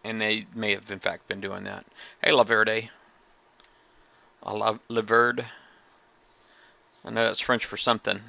and they may have in fact been doing that. Hey, Laverde. I love Laverde. I know that's French for something.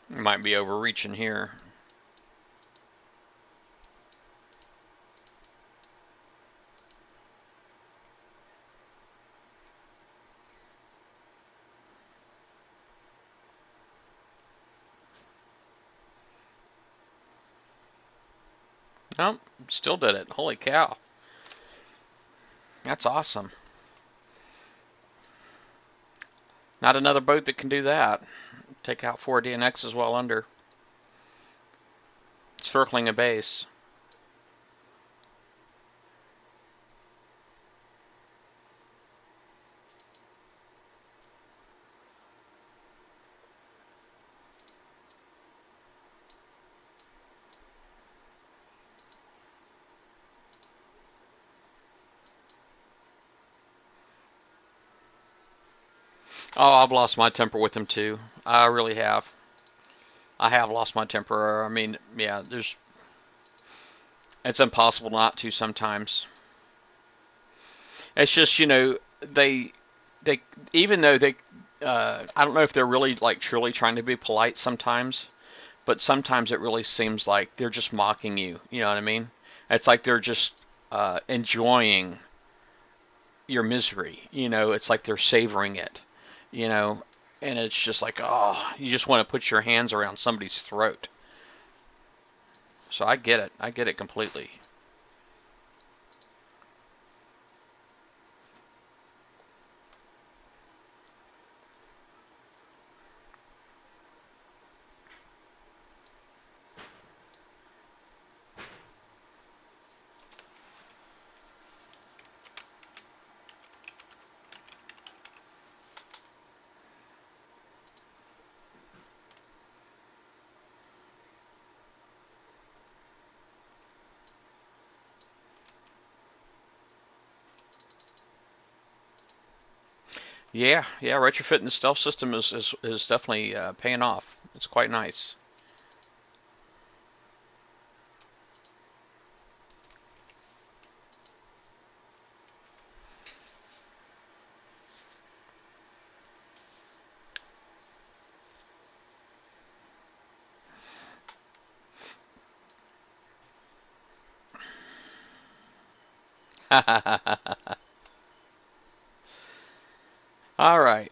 Might be overreaching here. Nope, still did it. Holy cow. That's awesome. Not another boat that can do that. Take out 4 DNXs while under. Circling a base. Oh, I've lost my temper with him too. I really have. I have lost my temper. I mean, yeah, it's impossible not to sometimes. It's just, they even though I don't know if they're really like truly trying to be polite sometimes, but sometimes it really seems like they're just mocking you. You know what I mean? It's like they're just enjoying your misery. It's like they're savoring it. You know, and it's just like, oh, you just want to put your hands around somebody's throat. So I get it. I get it completely. Yeah, yeah, retrofitting the stealth system is definitely paying off. It's quite nice. All right.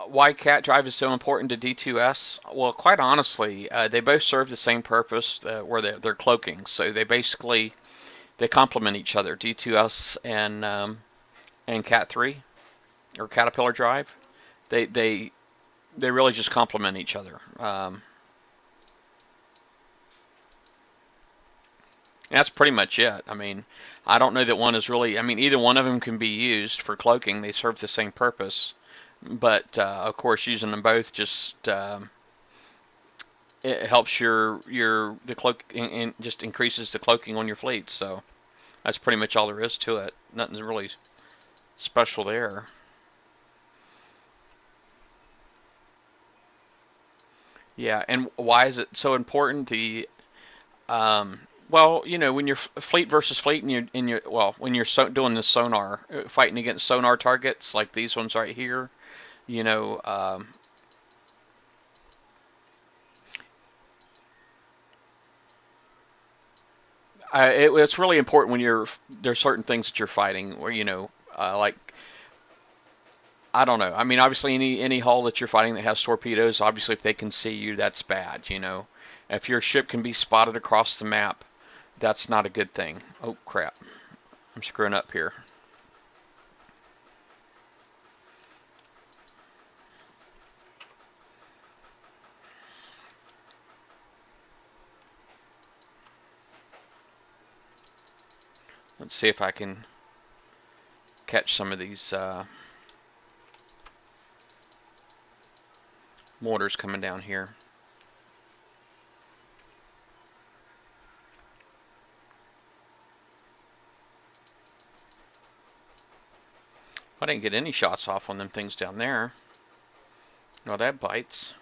Why cat drive is so important to D2S? Well, quite honestly, they both serve the same purpose where they're cloaking. So they complement each other. D2S and Cat 3 or Caterpillar drive. They they they really just complement each other. That's pretty much it. I mean, I don't know that one is really. I mean, either one of them can be used for cloaking. They serve the same purpose, but of course, using them both just it helps the cloak and just increases the cloaking on your fleet. So that's pretty much all there is to it. Nothing's really special there. Yeah, and why is it so important? Well, when you're fleet versus fleet, and when you're doing the sonar, fighting against sonar targets like these ones right here, you know, um, It's really important when there's certain things that you're fighting, where like I don't know. I mean, obviously, any hull that you're fighting that has torpedoes, obviously, if they can see you, that's bad. If your ship can be spotted across the map, that's not a good thing. Oh crap! I'm screwing up here. Let's see if I can catch some of these mortars coming down here. I didn't get any shots off on them things down there. No, that bites.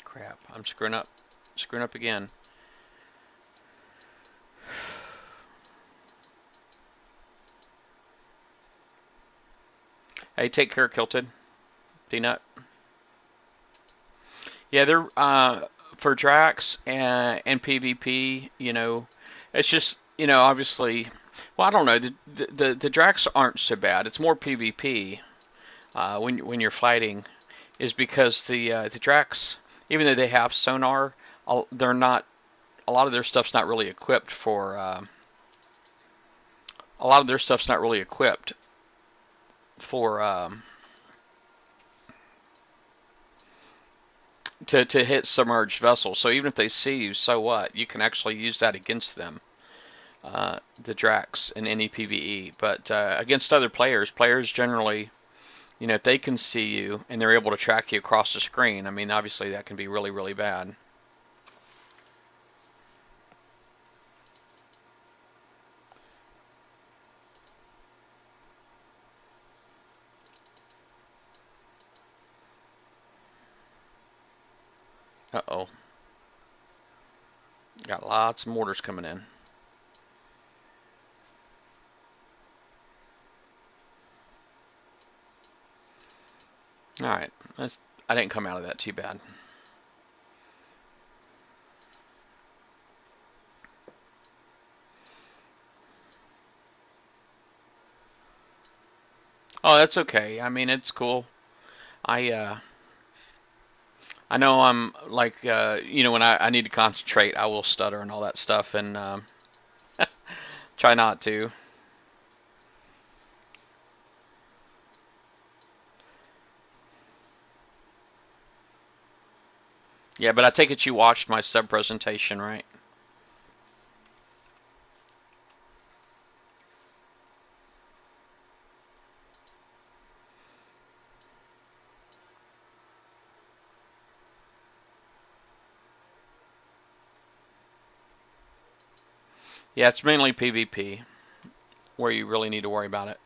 Crap, I'm screwing up. Screwing up again. Hey, take care, Kilted. Peanut. Yeah, they're for Drax and PvP. It's just obviously. Well, I don't know. The Drax aren't so bad. It's more PvP when you're fighting, is because the Drax, even though they have sonar, they're not. A lot of their stuff's not really equipped for. A lot of their stuff's not really equipped for to hit submerged vessels. So even if they see you, so what? You can actually use that against them, the Drax in any PvE. But against other players generally, if they can see you and they're able to track you across the screen, I mean, obviously that can be really, really bad. Uh-oh. Got lots of mortars coming in. Alright. I didn't come out of that too bad. Oh, that's okay. I mean, it's cool. I I know I'm like when I need to concentrate, I will stutter and all that stuff, and try not to. Yeah, but I take it you watched my sub presentation, right? Yeah, it's mainly PvP where you really need to worry about it.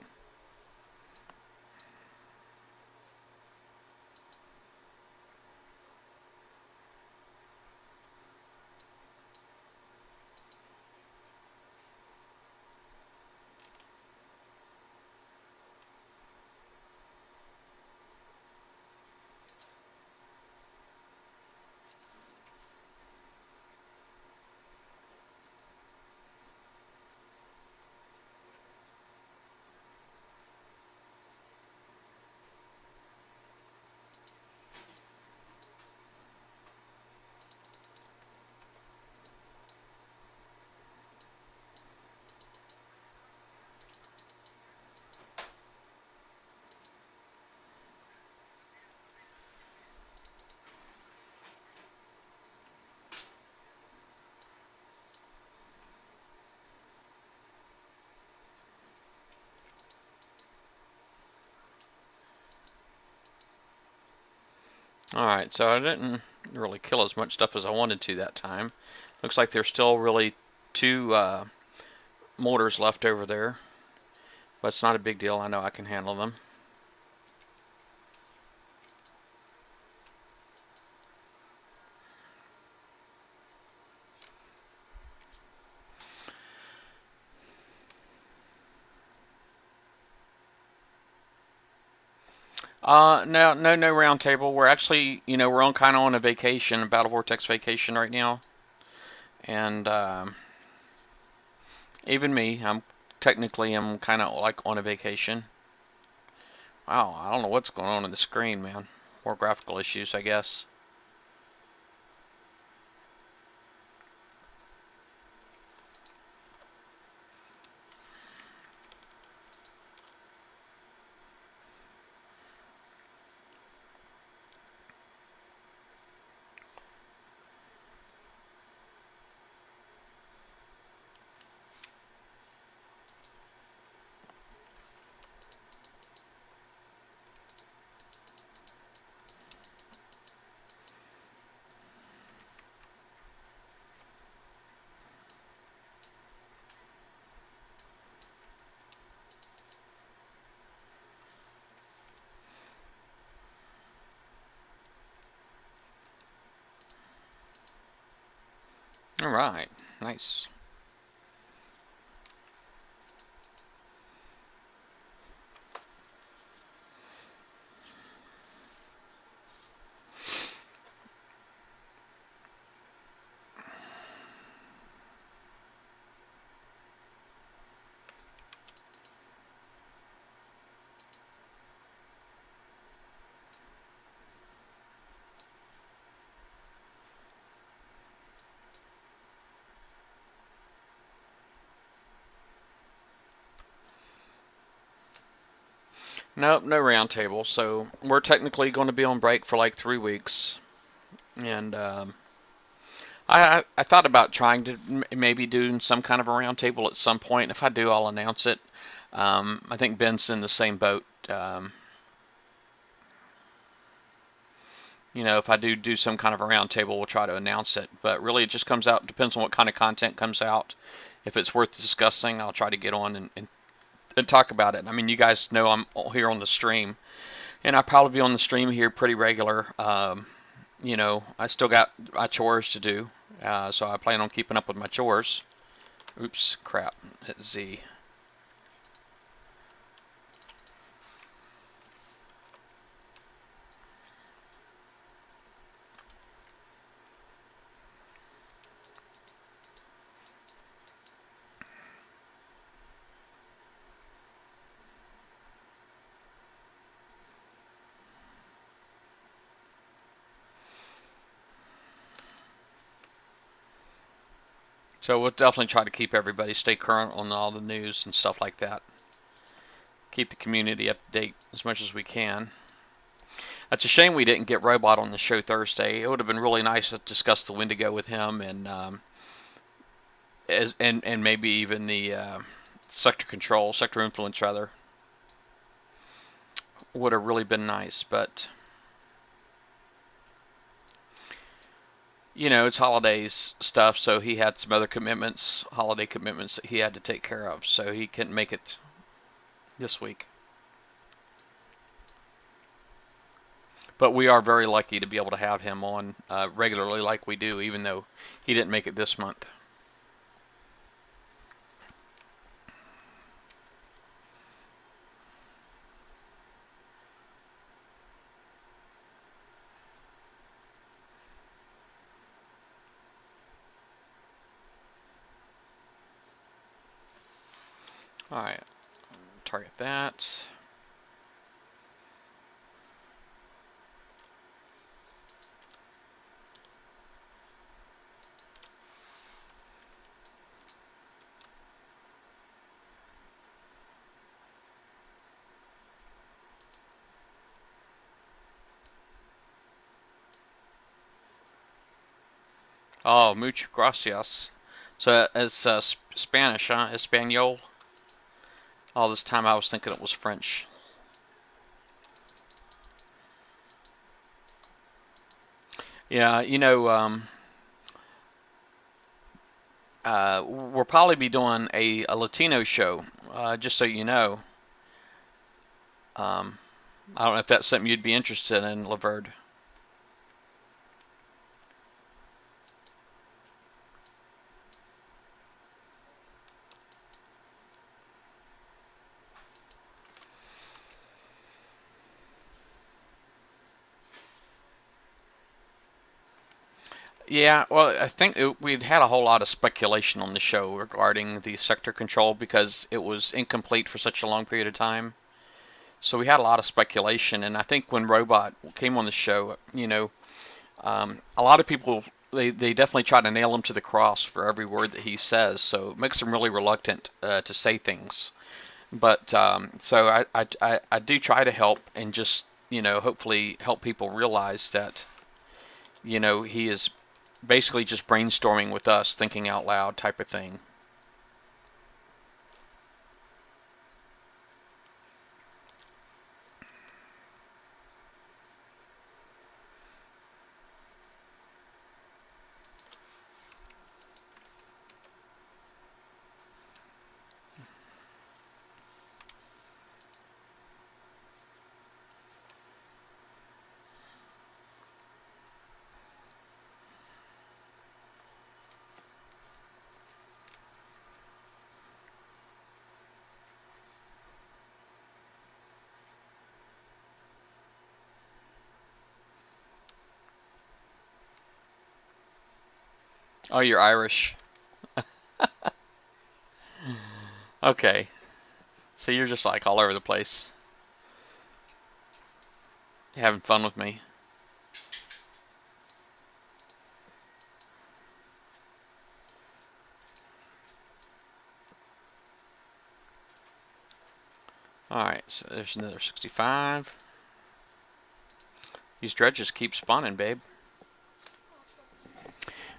Alright, so I didn't really kill as much stuff as I wanted to that time. Looks like there's still really two mortars left over there. but it's not a big deal. I know I can handle them. No round table. We're actually, we're on kind of on a vacation, a Battle Vortex vacation right now, and even me, I'm kind of like on a vacation. Wow, I don't know what's going on in the screen, man. More graphical issues, I guess. All right, nice. Nope, no round table. So we're technically going to be on break for like 3 weeks, and I thought about trying to maybe do some kind of a round table at some point. If I do, I'll announce it. I think Ben's in the same boat. If I do some kind of a round table, we'll try to announce it. But really, it just comes out, depends on what kind of content comes out. If it's worth discussing, I'll try to get on and talk about it. I mean, you guys know I'm here on the stream, and I'll probably be on the stream here pretty regular. I still got my chores to do, so I plan on keeping up with my chores. Oops, crap, hit Z. So we'll definitely try to keep everybody stay current on all the news and stuff like that. Keep the community up to date as much as we can. It's a shame we didn't get Robot on the show Thursday. It would have been really nice to discuss the Wendigo with him and maybe even the sector influence rather. Would have really been nice, but it's holidays stuff, so he had some other holiday commitments that he had to take care of, so he couldn't make it this week. But we are very lucky to be able to have him on regularly like we do, even though he didn't make it this month. All right, target that. Oh, muchas gracias. So it's Spanish, huh? Espanol. All this time I was thinking it was French. Yeah, we'll probably be doing a Latino show, just so you know. Um, I don't know if that's something you'd be interested in, Laverde. Yeah, well, I think we'd had a whole lot of speculation on the show regarding the sector control because it was incomplete for such a long period of time. So we had a lot of speculation, and I think when Robot came on the show, a lot of people they definitely try to nail him to the cross for every word that he says. So it makes him really reluctant to say things. But so I do try to help and just hopefully help people realize that he is basically just brainstorming with us, thinking out loud type of thing. Oh, you're Irish. Okay, so you're just like all over the place, having fun with me. All right, so there's another 65. These dredges keep spawning, babe.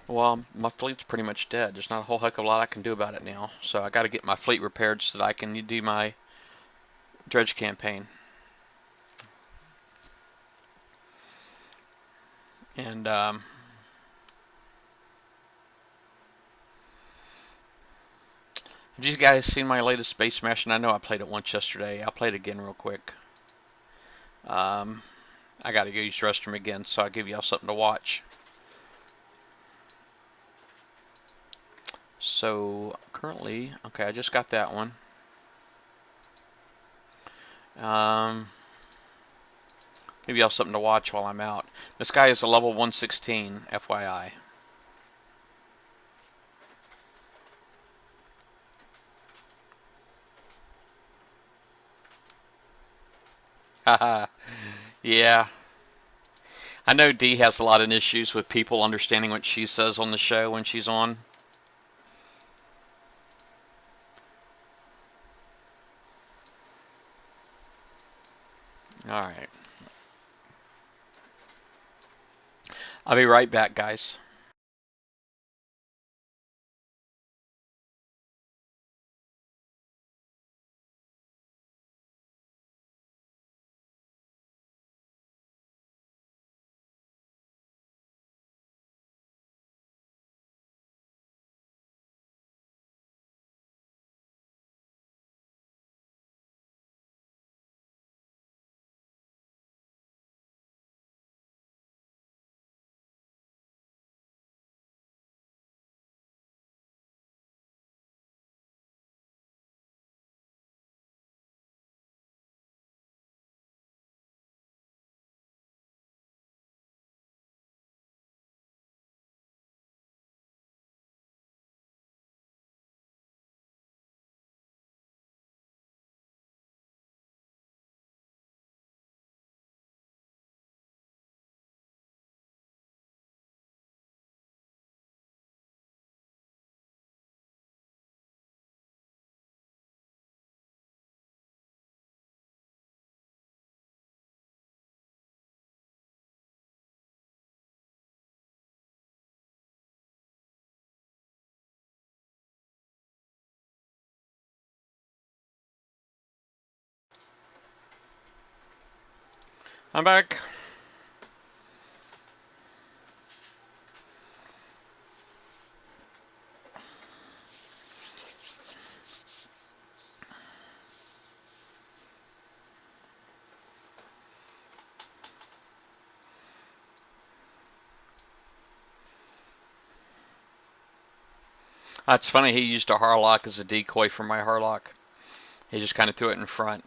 Well, my fleet's pretty much dead. There's not a whole heck of a lot I can do about it now. So I got to get my fleet repaired so that I can do my dredge campaign. And have you guys seen my latest Space Smash? And I know I played it once yesterday. I'll play it again real quick. Um, I got to go use the restroom again, so I'll give y'all something to watch. So currently, okay, I just got that one. Um, Give y'all something to watch while I'm out. This guy is a level 116, FYI. Haha. Yeah. I know Dee has a lot of issues with people understanding what she says on the show when she's on. Alright. I'll be right back, guys. I'm back. It's funny, he used a Harlock as a decoy for my Harlock. He just kind of threw it in front.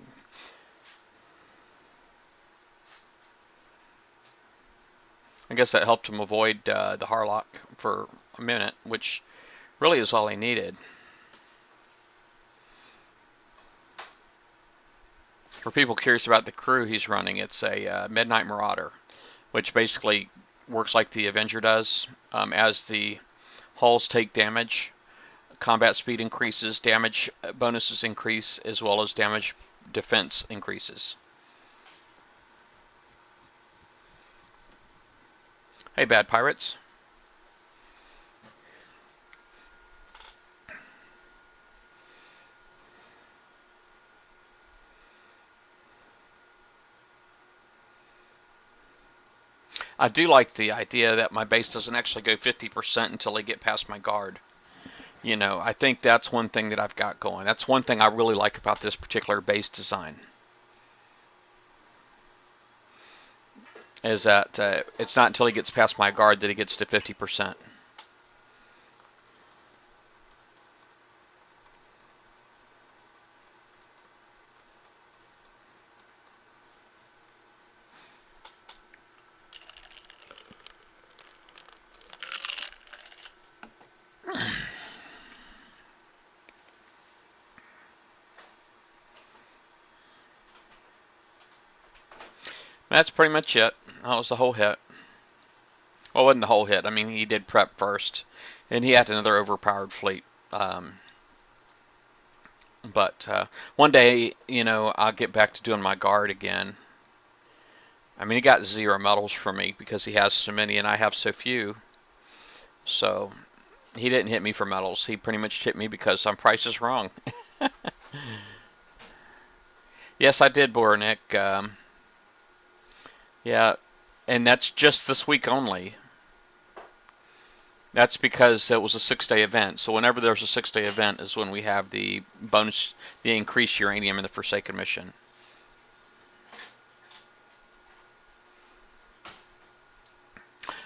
I guess that helped him avoid the Harlock for a minute, which really is all he needed. For people curious about the crew he's running, it's a Midnight Marauder, which basically works like the Avenger does. As the hulls take damage, combat speed increases, damage bonuses increase, as well as damage defense increases. Hey, bad pirates. I do like the idea that my base doesn't actually go 50% until I get past my guard. You know, I think that's one thing that I've got going. That's one thing I really like about this particular base design. Is that it's not until he gets past my guard that he gets to 50%. That's pretty much it. That was the whole hit. Well, it wasn't the whole hit. I mean, he did prep first, and he had another overpowered fleet. But one day, you know, I'll get back to doing my guard again. I mean, he got 0 medals from me because he has so many and I have so few. So he didn't hit me for medals. He pretty much hit me because I'm Price is Wrong. Yes, I did, Bornick. Yeah, and that's just this week only. That's because it was a 6-day event. So whenever there's a 6-day event is when we have the bonus, the increased uranium in the Forsaken mission.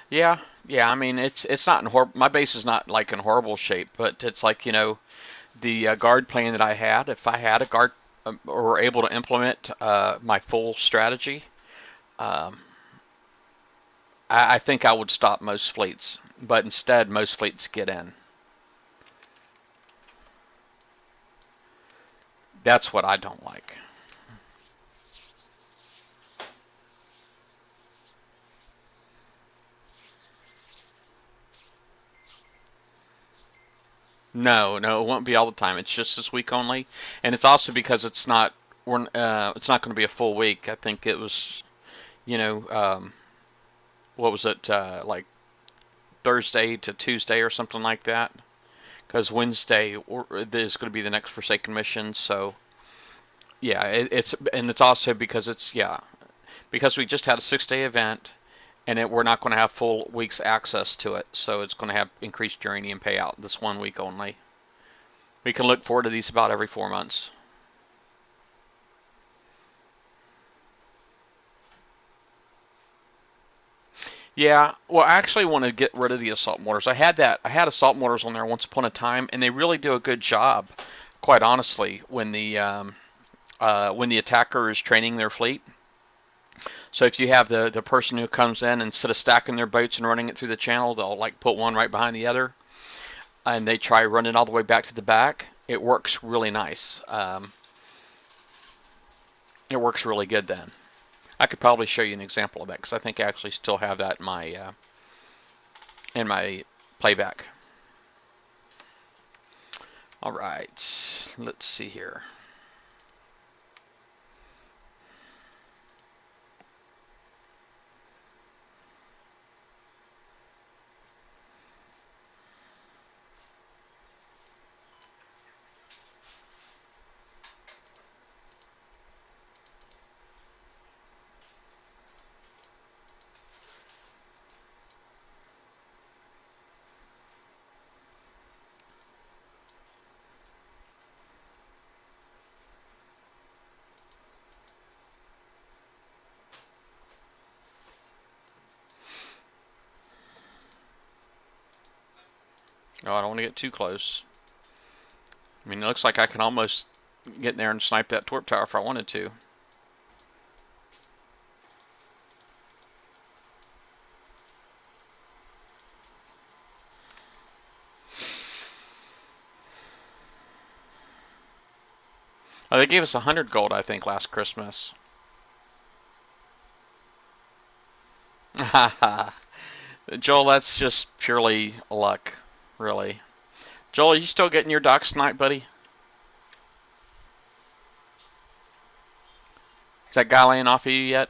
Yeah, yeah. I mean, it's not in my base is not like in horrible shape, but it's like, you know, the guard plan that I had. If I had a guard or were able to implement my full strategy, um, I think I would stop most fleets. But instead, most fleets get in. That's what I don't like. No, no, it won't be all the time. It's just this week only, and it's also because it's not going to be a full week. I think it was, you know, what was it like Thursday to Tuesday or something like that? Because Wednesday is going to be the next Forsaken mission. So yeah, it's also because it's yeah because we just had a 6-day event and we're not going to have full week's access to it. So it's going to have increased uranium payout this one week only. We can look forward to these about every 4 months. Yeah, well, I actually want to get rid of the assault mortars. I had assault mortars on there once upon a time, and they really do a good job, quite honestly, when the attacker is training their fleet. So if you have the person who comes in, instead of stacking their boats and running it through the channel, they'll like put one right behind the other, and they try running all the way back to the back. It works really nice. It works really good then. I could probably show you an example of that because I think I actually still have that in my playback. All right, let's see here. Oh, I don't want to get too close. I mean, it looks like I can almost get in there and snipe that torp tower if I wanted to. Oh, they gave us 100 gold, I think, last Christmas. Haha. Joel, that's just purely luck, really. Joel, are you still getting your dock snipe, buddy? Is that guy laying off of you yet?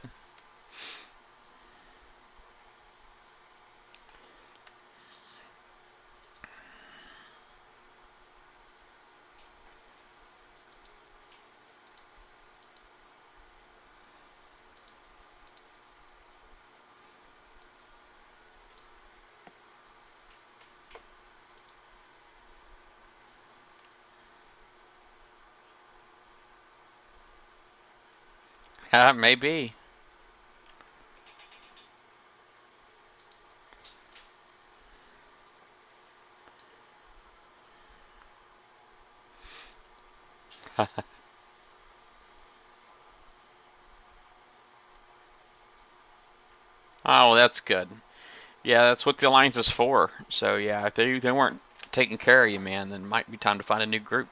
Maybe. Oh, well, that's good. Yeah, that's what the alliance is for. So yeah, if they weren't taking care of you, man, then it might be time to find a new group.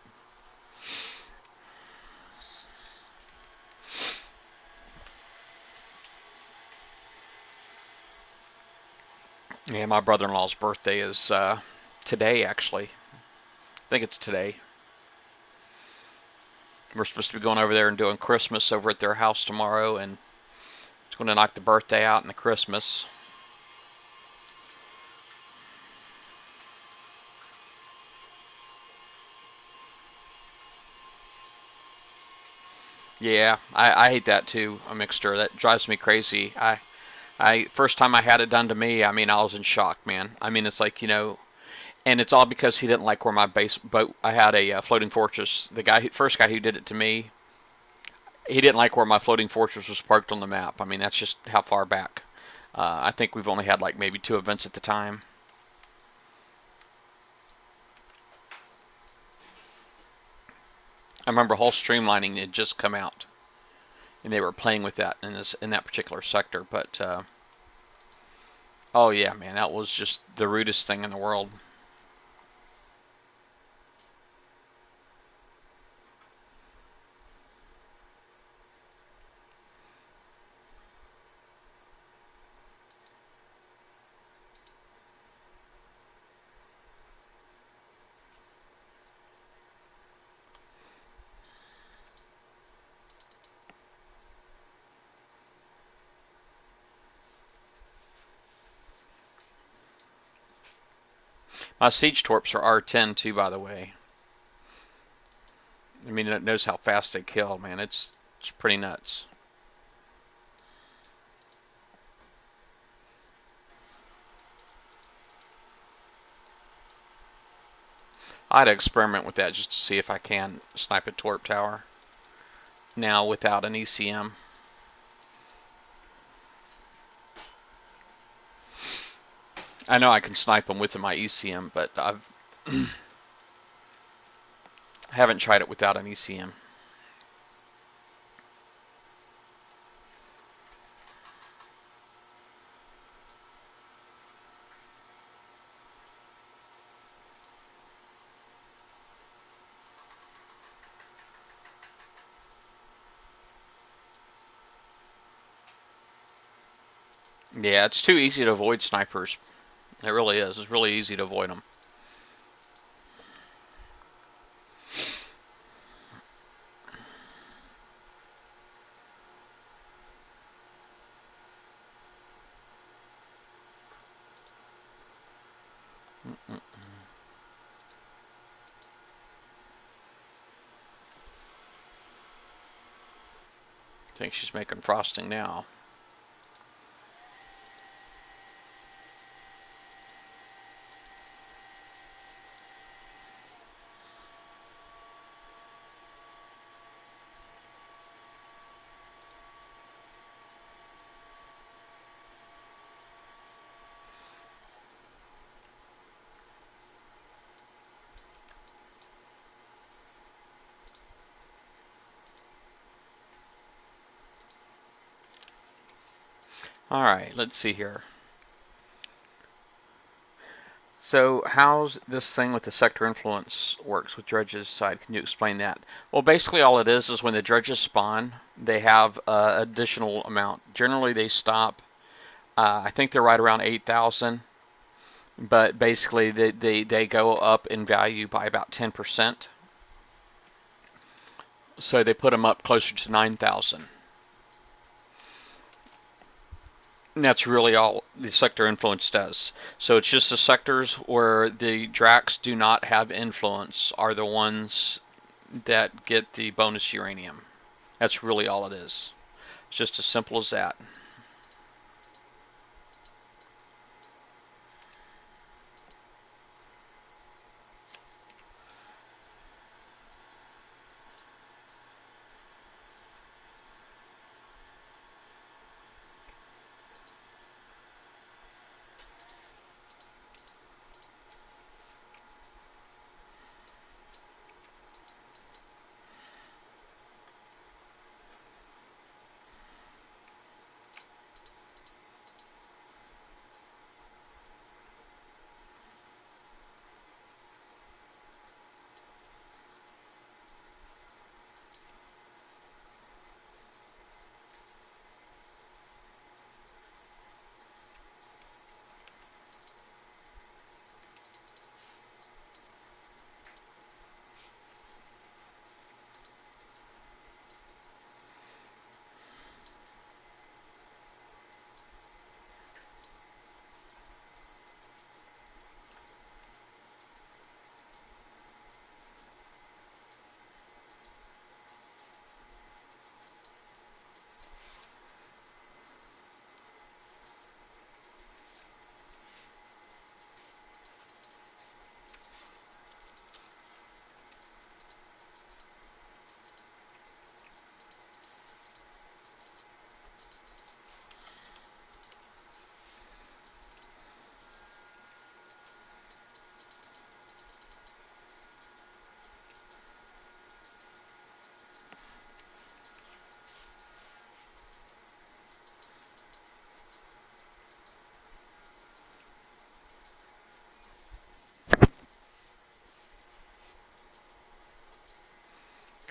Yeah, my brother-in-law's birthday is today, actually. I think it's today. We're supposed to be going over there and doing Christmas over at their house tomorrow, and it's going to knock the birthday out and the Christmas. Yeah, I hate that too, a mixture. That drives me crazy. First time I had it done to me, I mean, I was in shock, man. I mean, it's like, and it's all because he didn't like where my base boat, I had a floating fortress. First guy who did it to me, he didn't like where my floating fortress was parked on the map. I mean, that's just how far back. I think we've only had like maybe 2 events at the time. I remember whole streamlining had just come out, and they were playing with that in that particular sector. But oh yeah, man, that was just the rudest thing in the world. My siege torps are R10 too, by the way. I mean, it knows how fast they kill, man. It's pretty nuts. I'd experiment with that just to see if I can snipe a torp tower now without an ECM. I know I can snipe them with my ECM, but I haven't tried it without an ECM. Yeah, it's too easy to avoid snipers. It really is. It's really easy to avoid them. I think she's making frosting now. All right, let's see here. So how's this thing with the sector influence works with dredges side? Can you explain that? Well, basically all it is when the dredges spawn, they have additional amount. Generally they stop, I think they're right around 8,000, but basically they go up in value by about 10%. So they put them up closer to 9,000. And that's really all the sector influence does. So it's just the sectors where the Dracs do not have influence are the ones that get the bonus uranium. That's really all it is. It's just as simple as that.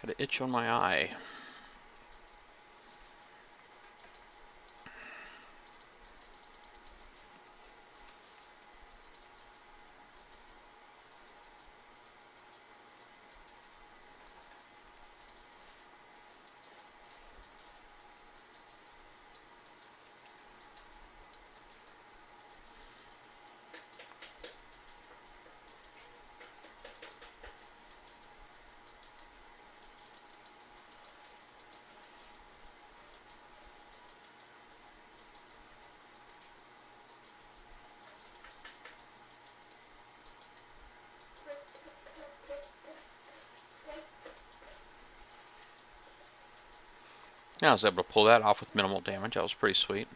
Got an itch on my eye. Yeah, I was able to pull that off with minimal damage. That was pretty sweet.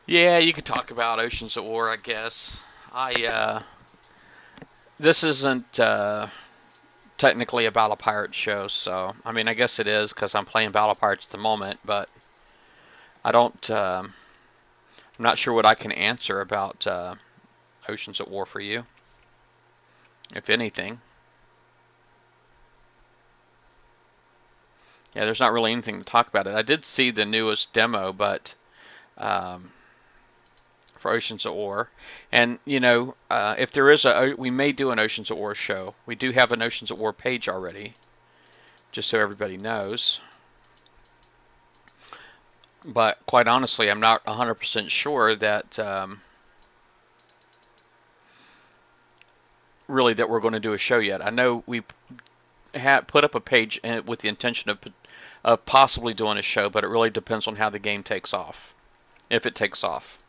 Yeah, you could talk about Oceans at War, I guess. This isn't technically a Battle Pirate show, so I mean, I guess it is because I'm playing Battle Pirates at the moment, but I don't. I'm not sure what I can answer about Oceans at War for you, if anything. Yeah, there's not really anything to talk about it. I did see the newest demo, but um, for Oceans at War, and if there is we may do an Oceans at War show. We do have an Oceans at War page already, just so everybody knows. But quite honestly, I'm not 100% sure that really that we're going to do a show yet. I know we put up a page with the intention of possibly doing a show, but it really depends on how the game takes off, if it takes off.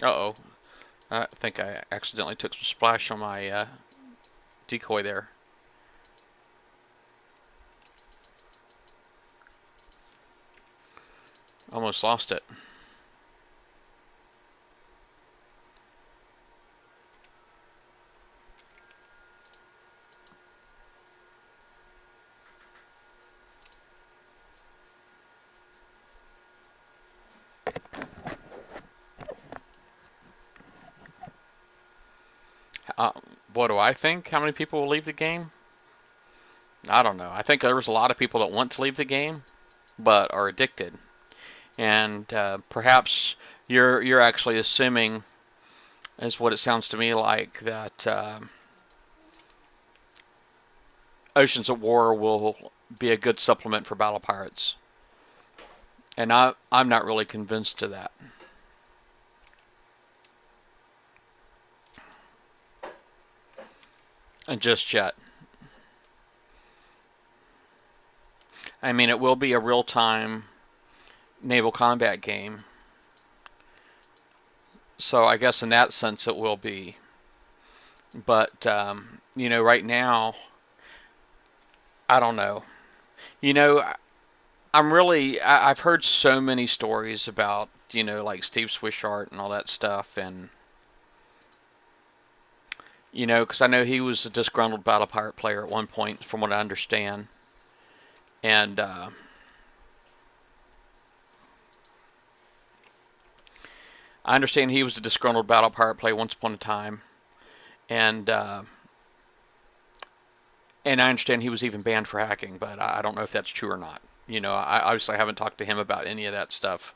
Uh-oh. I think I accidentally took some splash on my decoy there. Almost lost it. Uh, what do I think? How many people will leave the game? I don't know. I think there's a lot of people that want to leave the game, but are addicted. And perhaps you're actually assuming, is what it sounds to me like, that Oceans of War will be a good supplement for Battle Pirates. And I'm not really convinced to that. And just yet. I mean, it will be a real-time naval combat game. So I guess in that sense it will be. But, right now, I don't know. You know, I've heard so many stories about, like Steve Swishart and all that stuff. And, because I know he was a disgruntled Battle Pirate player at one point, from what I understand. And, I understand he was a disgruntled Battle Pirate player once upon a time. And, and I understand he was even banned for hacking, but I don't know if that's true or not. I obviously haven't talked to him about any of that stuff.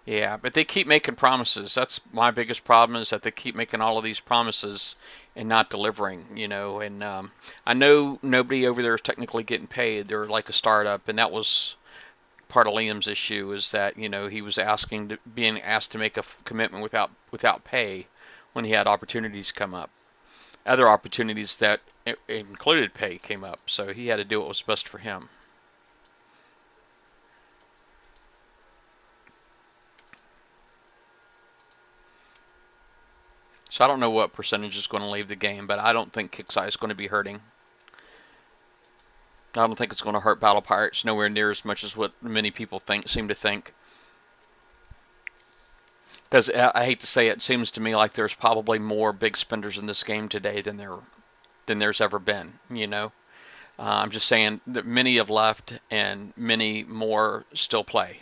Yeah, but they keep making promises. That's my biggest problem, is that they keep making all of these promises and not delivering, And I know nobody over there is technically getting paid. They're like a startup, and that was part of Liam's issue, is that, he was being asked to make a commitment without pay when he had opportunities come up. Other opportunities that included pay came up, so he had to do what was best for him. So I don't know what percentage is going to leave the game, but I don't think KIXEYE is going to be hurting. I don't think it's going to hurt Battle Pirates nowhere near as much as what many people seem to think. Because I hate to say it, seems to me like there's probably more big spenders in this game today than there's ever been. I'm just saying that many have left and many more still play.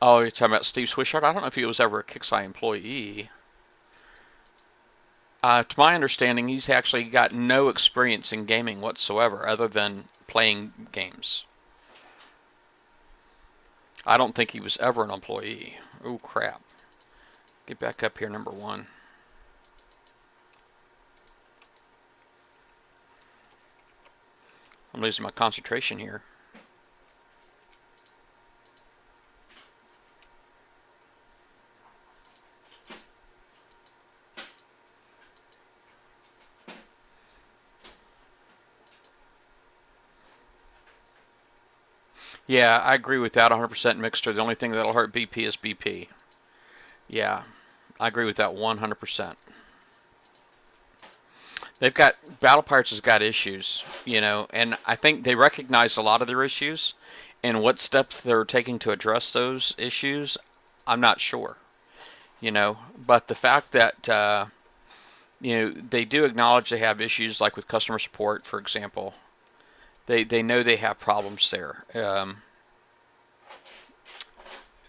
Oh, you're talking about Steve Swishart? I don't know if he was ever a KIXEYE employee. To my understanding, he's actually got no experience in gaming whatsoever, other than playing games. I don't think he was ever an employee. Oh, crap. Get back up here, number one. I'm losing my concentration here. Yeah, I agree with that 100%, Mixter. The only thing that'll hurt BP is BP. Yeah, I agree with that 100%. Battle Pirates has got issues, and I think they recognize a lot of their issues, and what steps they're taking to address those issues, I'm not sure, but the fact that, they do acknowledge they have issues, like with customer support, for example. They know they have problems there.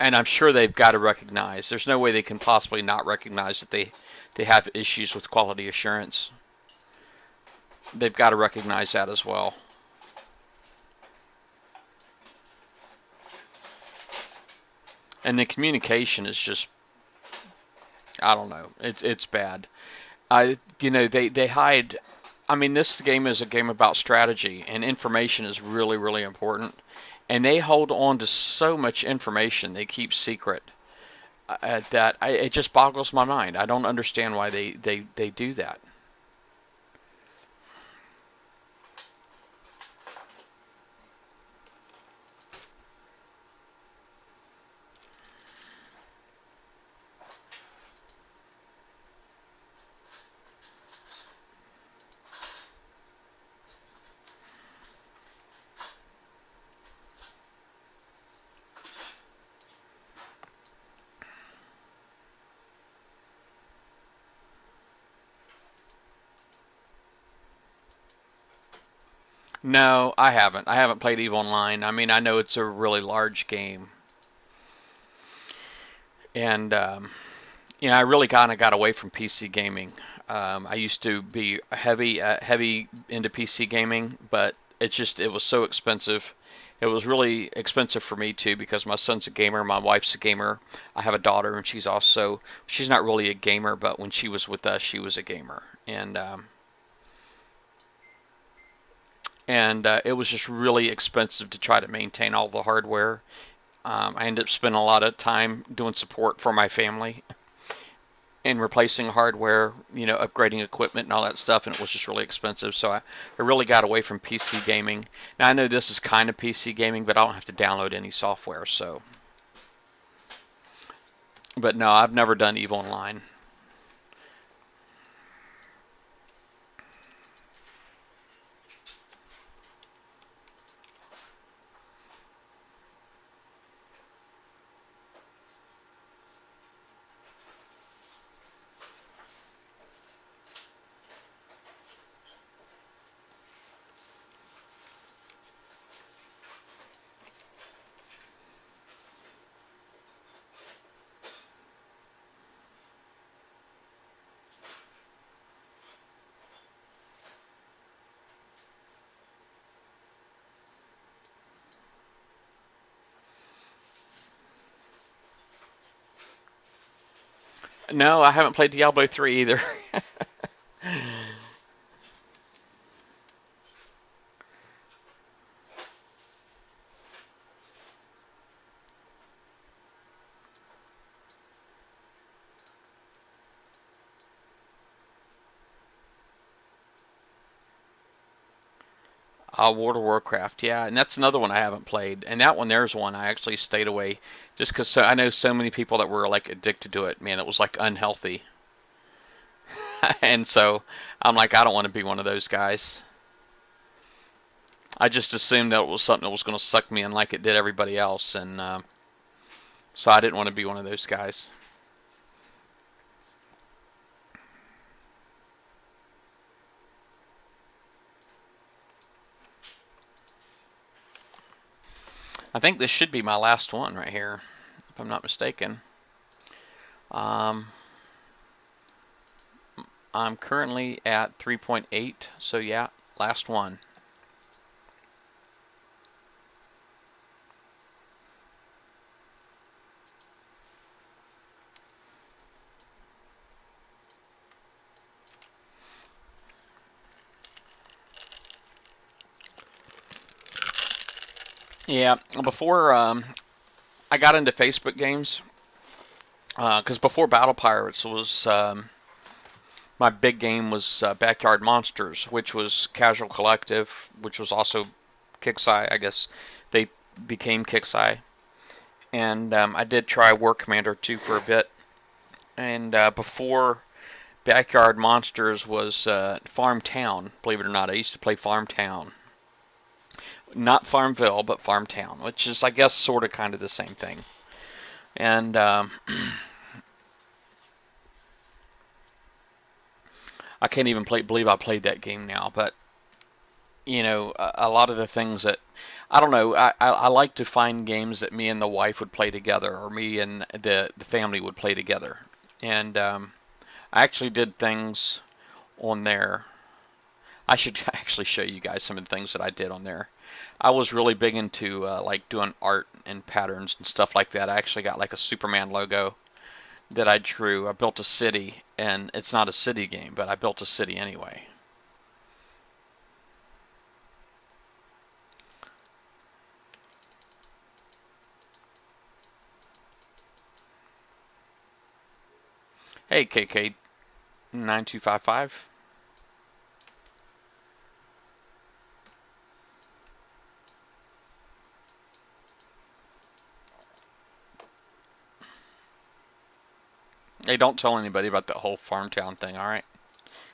And I'm sure they've got to recognize, there's no way they can possibly not recognize that they have issues with quality assurance. They've got to recognize that as well. And the communication is just, I don't know, it's bad. They hide I mean, this game is a game about strategy, and information is really, really important. And they hold on to so much information they keep secret it just boggles my mind. I don't understand why they do that. No, I haven't. I haven't played EVE Online. I mean, I know it's a really large game, and I really kind of got away from PC gaming. I used to be heavy into PC gaming, but it was so expensive. It was really expensive for me too because my son's a gamer, my wife's a gamer. I have a daughter, and she's not really a gamer, but when she was with us, she was a gamer, and it was just really expensive to try to maintain all the hardware. I ended up spending a lot of time doing support for my family and replacing hardware, upgrading equipment and all that stuff, and it was just really expensive. So I really got away from PC gaming. Now I know this is kind of PC gaming, but I don't have to download any software. So, but no, I've never done EVE Online. No, I haven't played Diablo 3 either. World of Warcraft, yeah, and that's another one I haven't played. And that one, there's one I actually stayed away just because I know so many people that were like addicted to it. Man, it was like unhealthy, and so I'm like, I don't want to be one of those guys. I just assumed that it was something that was going to suck me in like it did everybody else, and so I didn't want to be one of those guys. I think this should be my last one right here, if I'm not mistaken. Um, I'm currently at 3.8, so yeah, last one. Yeah, before I got into Facebook games, because before Battle Pirates was my big game was Backyard Monsters, which was Casual Collective, which was also Kixeye. I guess they became Kixeye. And I did try War Commander 2 for a bit. And before Backyard Monsters was Farm Town, believe it or not. I used to play Farm Town. Not Farmville, but Farm Town, which is, I guess, sort of kind of the same thing. And I can't even believe I played that game now. But, a lot of the things that I don't know. I like to find games that me and the wife would play together, or me and the family would play together. And I actually did things on there. I should actually show you guys some of the things that I did on there. I was really big into like doing art and patterns and stuff like that. I actually got like a Superman logo that I drew. I built a city, and it's not a city game, but I built a city anyway. Hey, KK9255. Hey, don't tell anybody about that whole Farmtown thing, alright?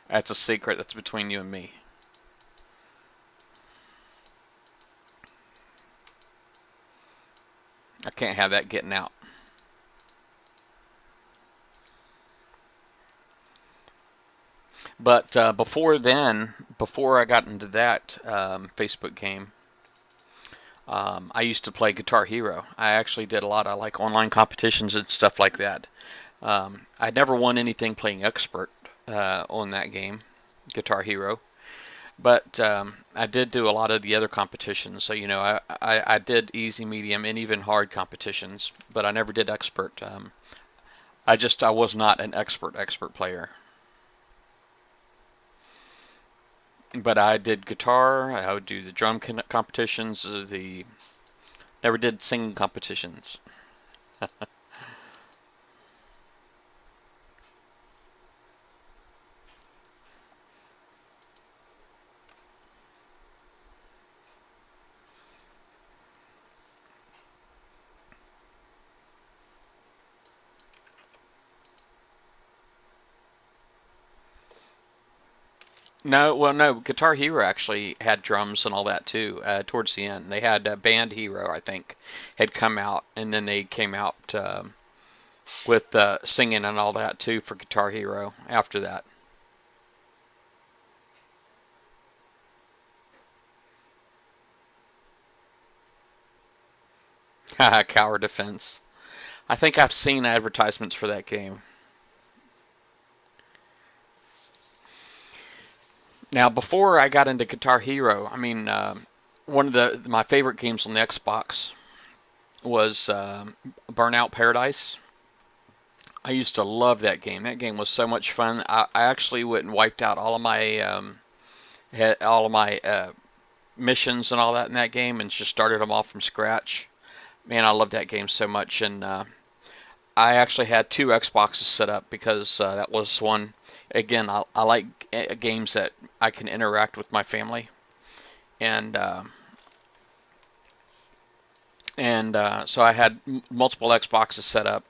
That's a secret that's between you and me. I can't have that getting out. But before then, before I got into that Facebook game, I used to play Guitar Hero. I actually did a lot of like online competitions and stuff like that. I never won anything playing expert on that game, Guitar Hero. But I did do a lot of the other competitions. So, you know, I did easy, medium, and even hard competitions, but I never did expert. I was not an expert player. But I did guitar. I would do the drum competitions. The Never did singing competitions. No, well, no. Guitar Hero actually had drums and all that too. Towards the end, they had Band Hero, I think, had come out, and then they came out with singing and all that too for Guitar Hero after that. Tower Defense. I think I've seen advertisements for that game. Now, before I got into Guitar Hero, I mean, one of my favorite games on the Xbox was Burnout Paradise. I used to love that game. That game was so much fun. I actually went and wiped out all of my missions and all that in that game, and just started them off from scratch. Man, I love that game so much, and I actually had two Xboxes set up because that was one. Again, I like games that I can interact with my family, and so I had multiple Xboxes set up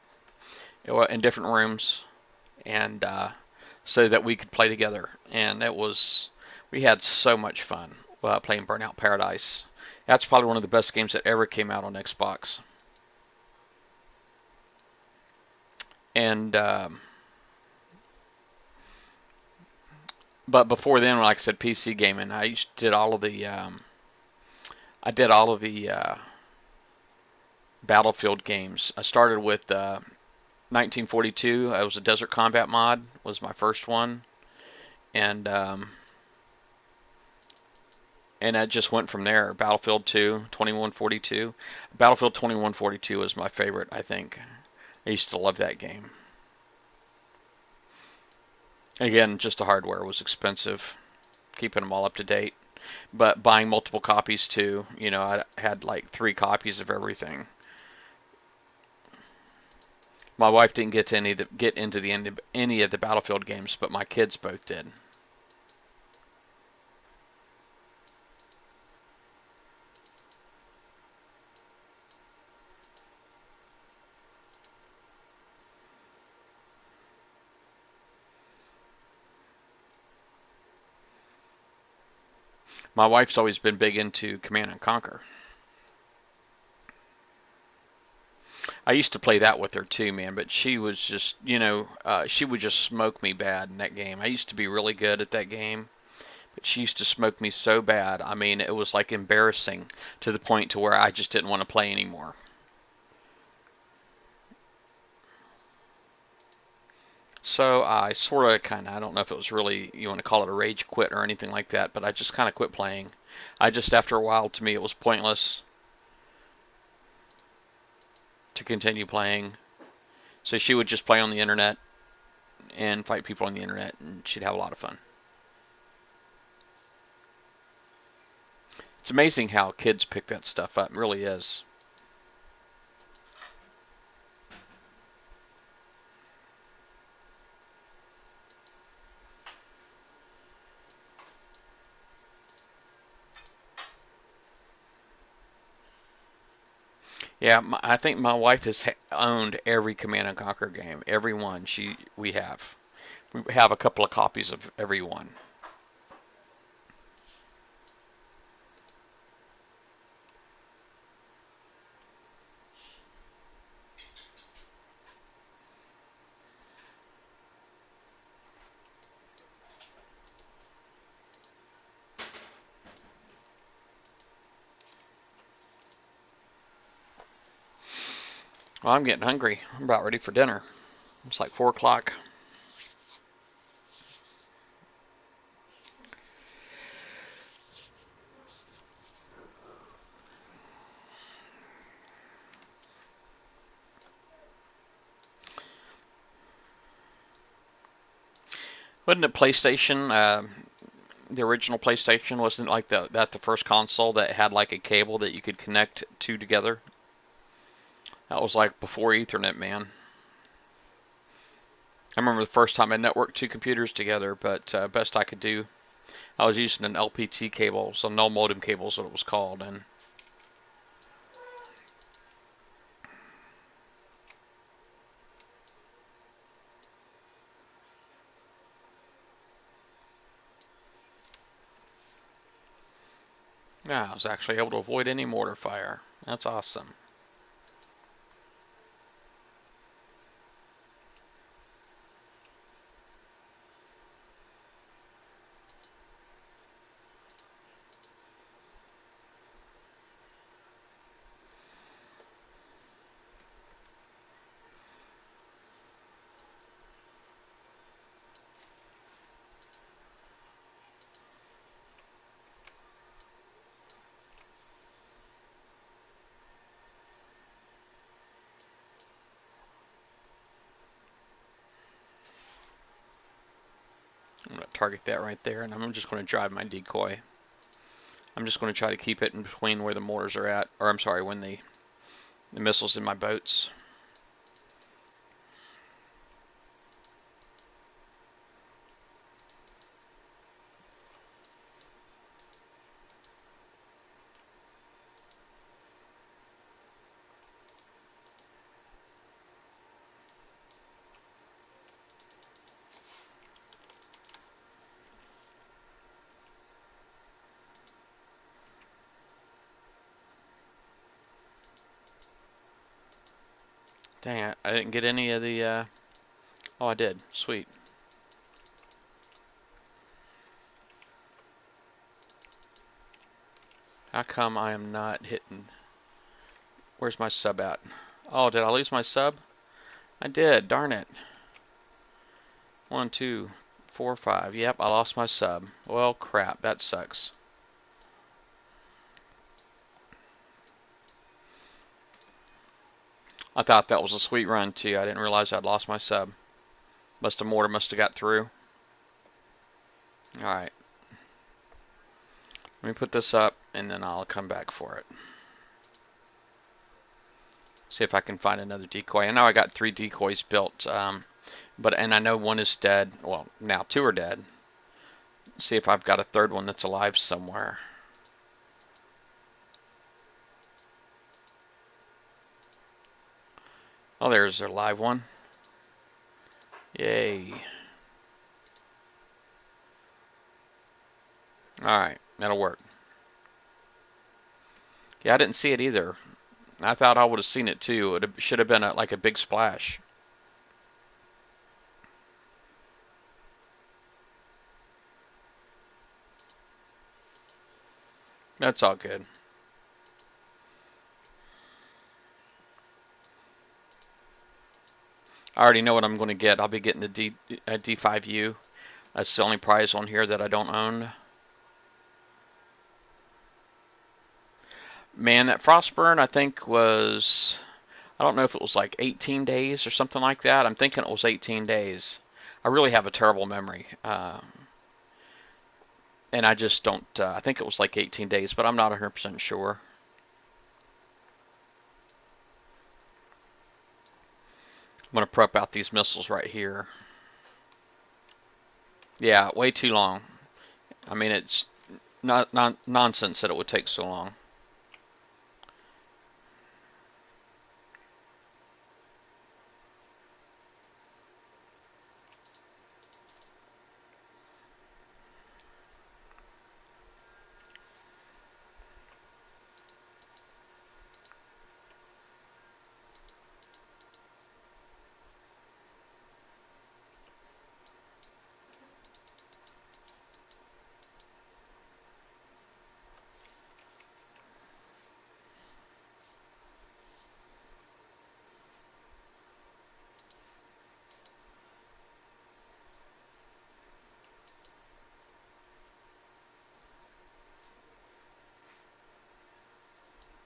in different rooms, and so that we could play together. And we had so much fun playing Burnout Paradise. That's probably one of the best games that ever came out on Xbox. And but before then, like I said, PC gaming, I did all of the Battlefield games. I started with 1942. I was a Desert Combat mod, was my first one, and I just went from there. Battlefield 2, 2142. Battlefield 2142 was my favorite, I think. I used to love that game. Again, just the hardware was expensive, keeping them all up to date. But buying multiple copies too, you know, I had like 3 copies of everything. My wife didn't get to get into any of the Battlefield games, but my kids both did. My wife's always been big into Command and Conquer. I used to play that with her too, man, but she was just, you know, she would just smoke me bad in that game. I used to be really good at that game, but she used to smoke me so bad. I mean, it was like embarrassing to the point to where I just didn't want to play anymore. So I sort of kind of, I don't know if it was really, you want to call it a rage quit or anything like that, but I just kind of quit playing. After a while, to me, it was pointless to continue playing. So she would just play on the internet and fight people on the internet, and she'd have a lot of fun. It's amazing how kids pick that stuff up. It really is. Yeah, I think my wife has owned every Command and Conquer game, every one we have. We have a couple of copies of every one. Well, I'm getting hungry. I'm about ready for dinner. It's like 4 o'clock. Wasn't it PlayStation? The original PlayStation wasn't like the first console that had like a cable that you could connect two together. That was like before Ethernet, man. I remember the first time I networked two computers together, but best I could do, I was using an LPT cable, so no modem cable is what it was called, and yeah, I was actually able to avoid any mortar fire. That's awesome. I'm going to target that right there, and I'm just going to drive my decoy. I'm just going to try to keep it in between where the mortars are at, or I'm sorry, when the missiles in my boats. Dang it, I didn't get any of the, oh, I did. Sweet. How come I am not hitting? Where's my sub at? Oh, did I lose my sub? I did, darn it. 1, 2, 4, 5. Yep, I lost my sub. Well, crap, that sucks. I thought that was a sweet run too. I didn't realize I'd lost my sub. Mortar must have got through. Alright. Let me put this up and then I'll come back for it. See if I can find another decoy. I know I got 3 decoys built, and I know one is dead. Well, now 2 are dead. See if I've got a third one that's alive somewhere. Oh, there's a live one. Yay. Alright, that'll work. Yeah, I didn't see it either. I thought I would have seen it too. It should have been like a big splash. That's all good. I already know what I'm going to get. I'll be getting the D5U. That's the only prize on here that I don't own. Man, that Frostburn I think was, I don't know if it was like 18 days or something like that. I'm thinking it was 18 days. I really have a terrible memory. And I just don't, I think it was like 18 days, but I'm not 100% sure. I'm going to prep out these missiles right here. Yeah, way too long. I mean, it's not nonsense that it would take so long.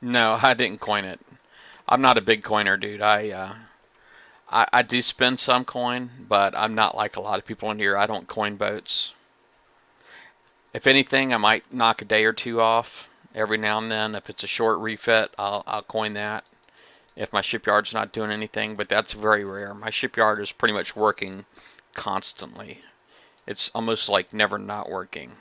No, I didn't coin it. I'm not a big coiner, dude. I do spend some coin, but I'm not like a lot of people in here. I don't coin boats. If anything, I might knock a day or two off every now and then. If it's a short refit, I'll coin that. If my shipyard's not doing anything, but that's very rare. My shipyard is pretty much working constantly. It's almost like never not working.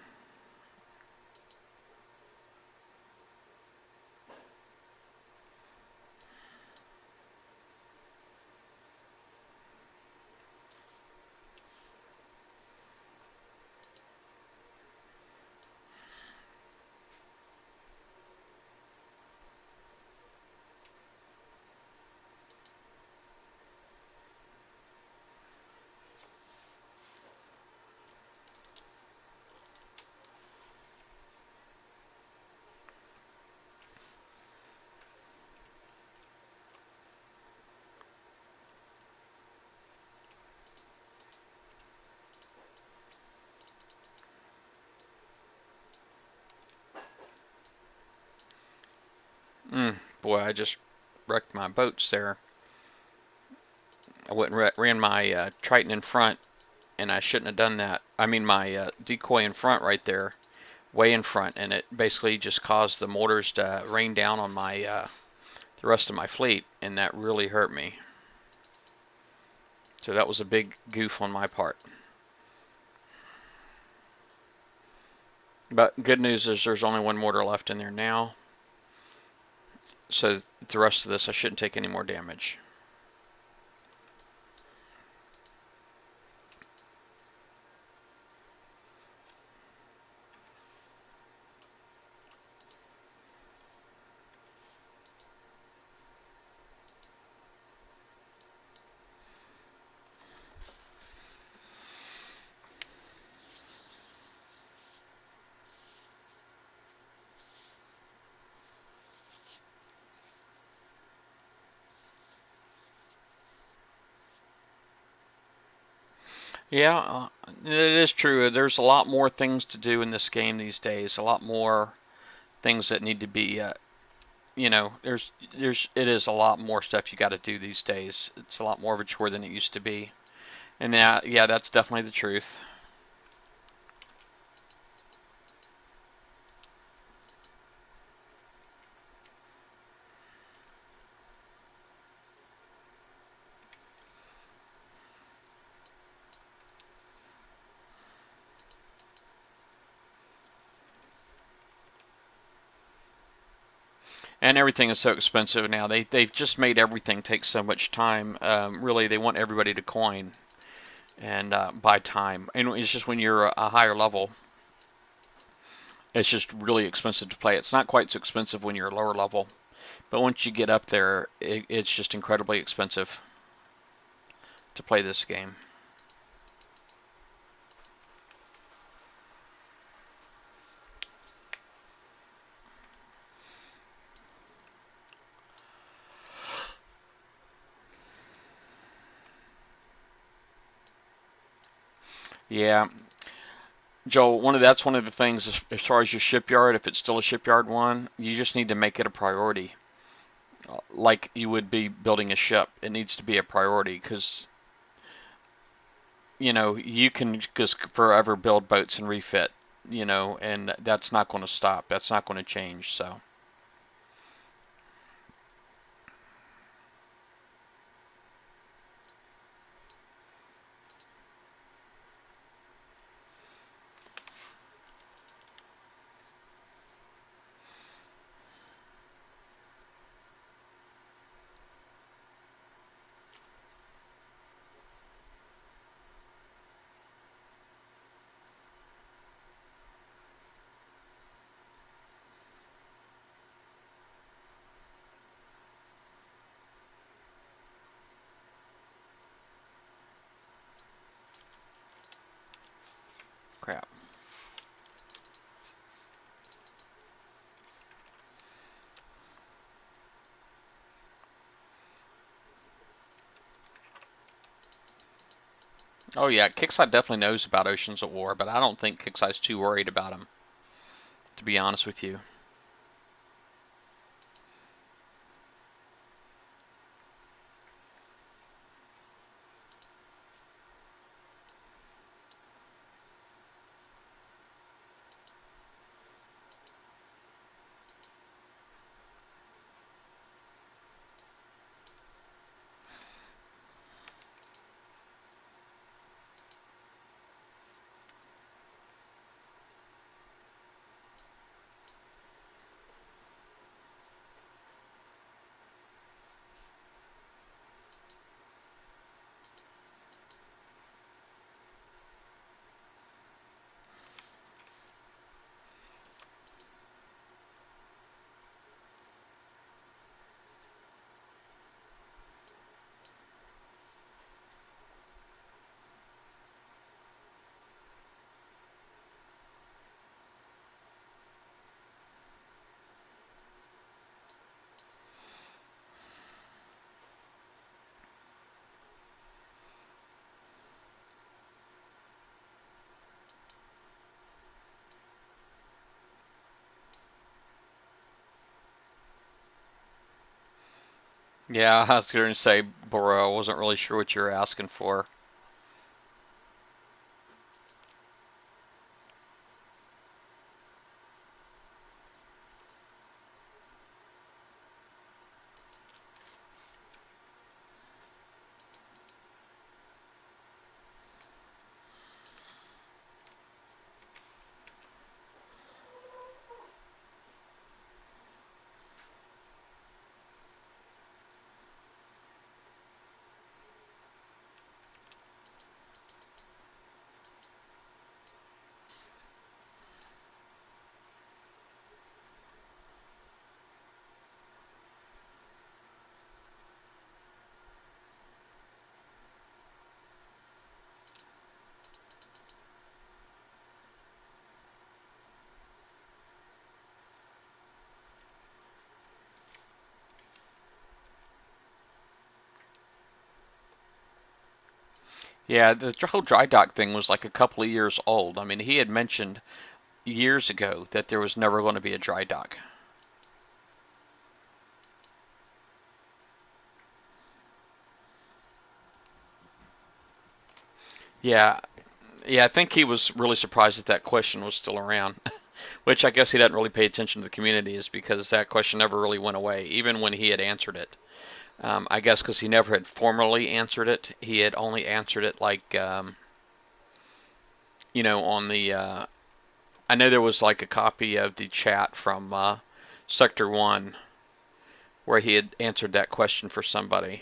Boy, I just wrecked my boats there. I went and ran my Triton in front, and I shouldn't have done that. I mean, my decoy in front right there, way in front, and it basically just caused the mortars to rain down on my the rest of my fleet, and that really hurt me. So that was a big goof on my part. But good news is there's only one mortar left in there now, so the rest of this I shouldn't take any more damage. Yeah, it is true. There's a lot more things to do in this game these days. A lot more things that need to be, it is a lot more stuff you got to do these days. It's a lot more of a chore than it used to be. And yeah, that's definitely the truth. And everything is so expensive now. They've just made everything take so much time. Really, they want everybody to coin and buy time. And it's just when you're a higher level, it's just really expensive to play. It's not quite so expensive when you're a lower level, but once you get up there, it's just incredibly expensive to play this game. Yeah, Joel, that's one of the things as far as your shipyard. If it's still a shipyard one, you just need to make it a priority, like you would be building a ship. It needs to be a priority because you can just forever build boats and refit, and that's not going to stop. That's not going to change. So crap. Oh yeah, Kickside definitely knows about Oceans of War, but I don't think Kickside's too worried about them, to be honest with you. Yeah, I was going to say, Boro, I wasn't really sure what you were asking for. Yeah, the whole dry dock thing was like a couple of years old. I mean, he had mentioned years ago that there was never going to be a dry dock. Yeah, yeah, I think he was really surprised that that question was still around, which I guess he doesn't really pay attention to the community is because that question never really went away, even when he had answered it. I guess because he never had formally answered it, he had only answered it like, on the. I know there was like a copy of the chat from Sector 1 where he had answered that question for somebody.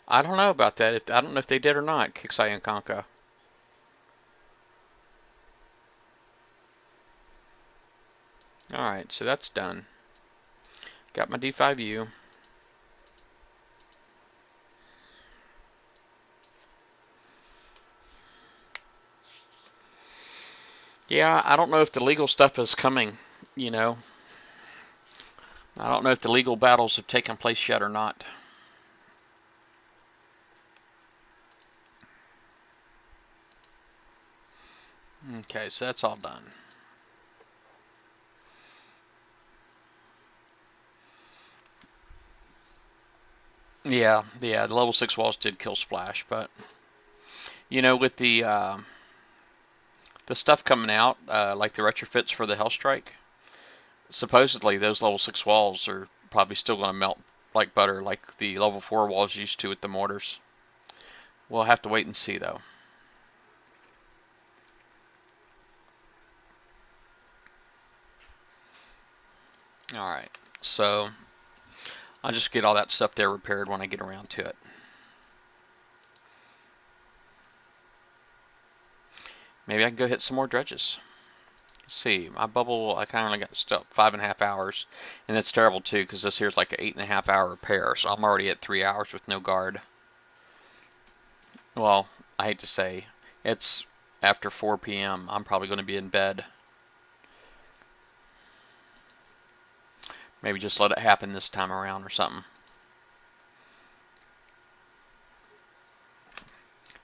I don't know about that. I don't know if they did or not, Kixai and Kanka. Alright, so that's done. Got my D5U. Yeah, I don't know if the legal stuff is coming, you know. I don't know if the legal battles have taken place yet or not. Okay, so that's all done. Yeah, the level 6 walls did kill Splash, but, with the stuff coming out, like the retrofits for the Hellstrike, supposedly those level 6 walls are probably still going to melt like butter, like the level 4 walls used to with the mortars. We'll have to wait and see, though. Alright, so I'll just get all that stuff there repaired when I get around to it. Maybe I can go hit some more dredges. Let's see, my bubble, I kind of only got stuck 5.5 hours, and that's terrible too, because this here's like an 8.5 hour repair, so I'm already at 3 hours with no guard. Well, I hate to say, it's after 4 p.m. I'm probably going to be in bed. Maybe just let it happen this time around or something.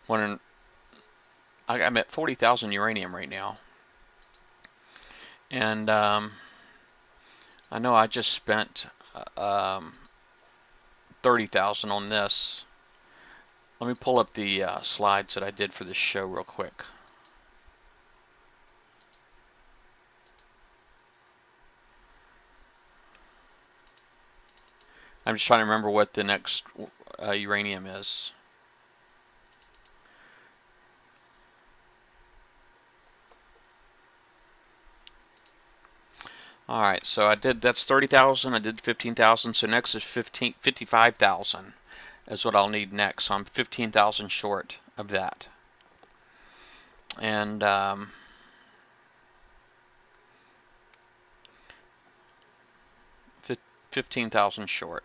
When I'm at 40,000 uranium right now, and I know I just spent 30,000 on this. Let me pull up the slides that I did for this show real quick. I'm just trying to remember what the next uranium is. All right, so I did, that's 30,000, I did 15,000, so next is 55,000 is what I'll need next. So I'm 15,000 short of that. And 15,000 short.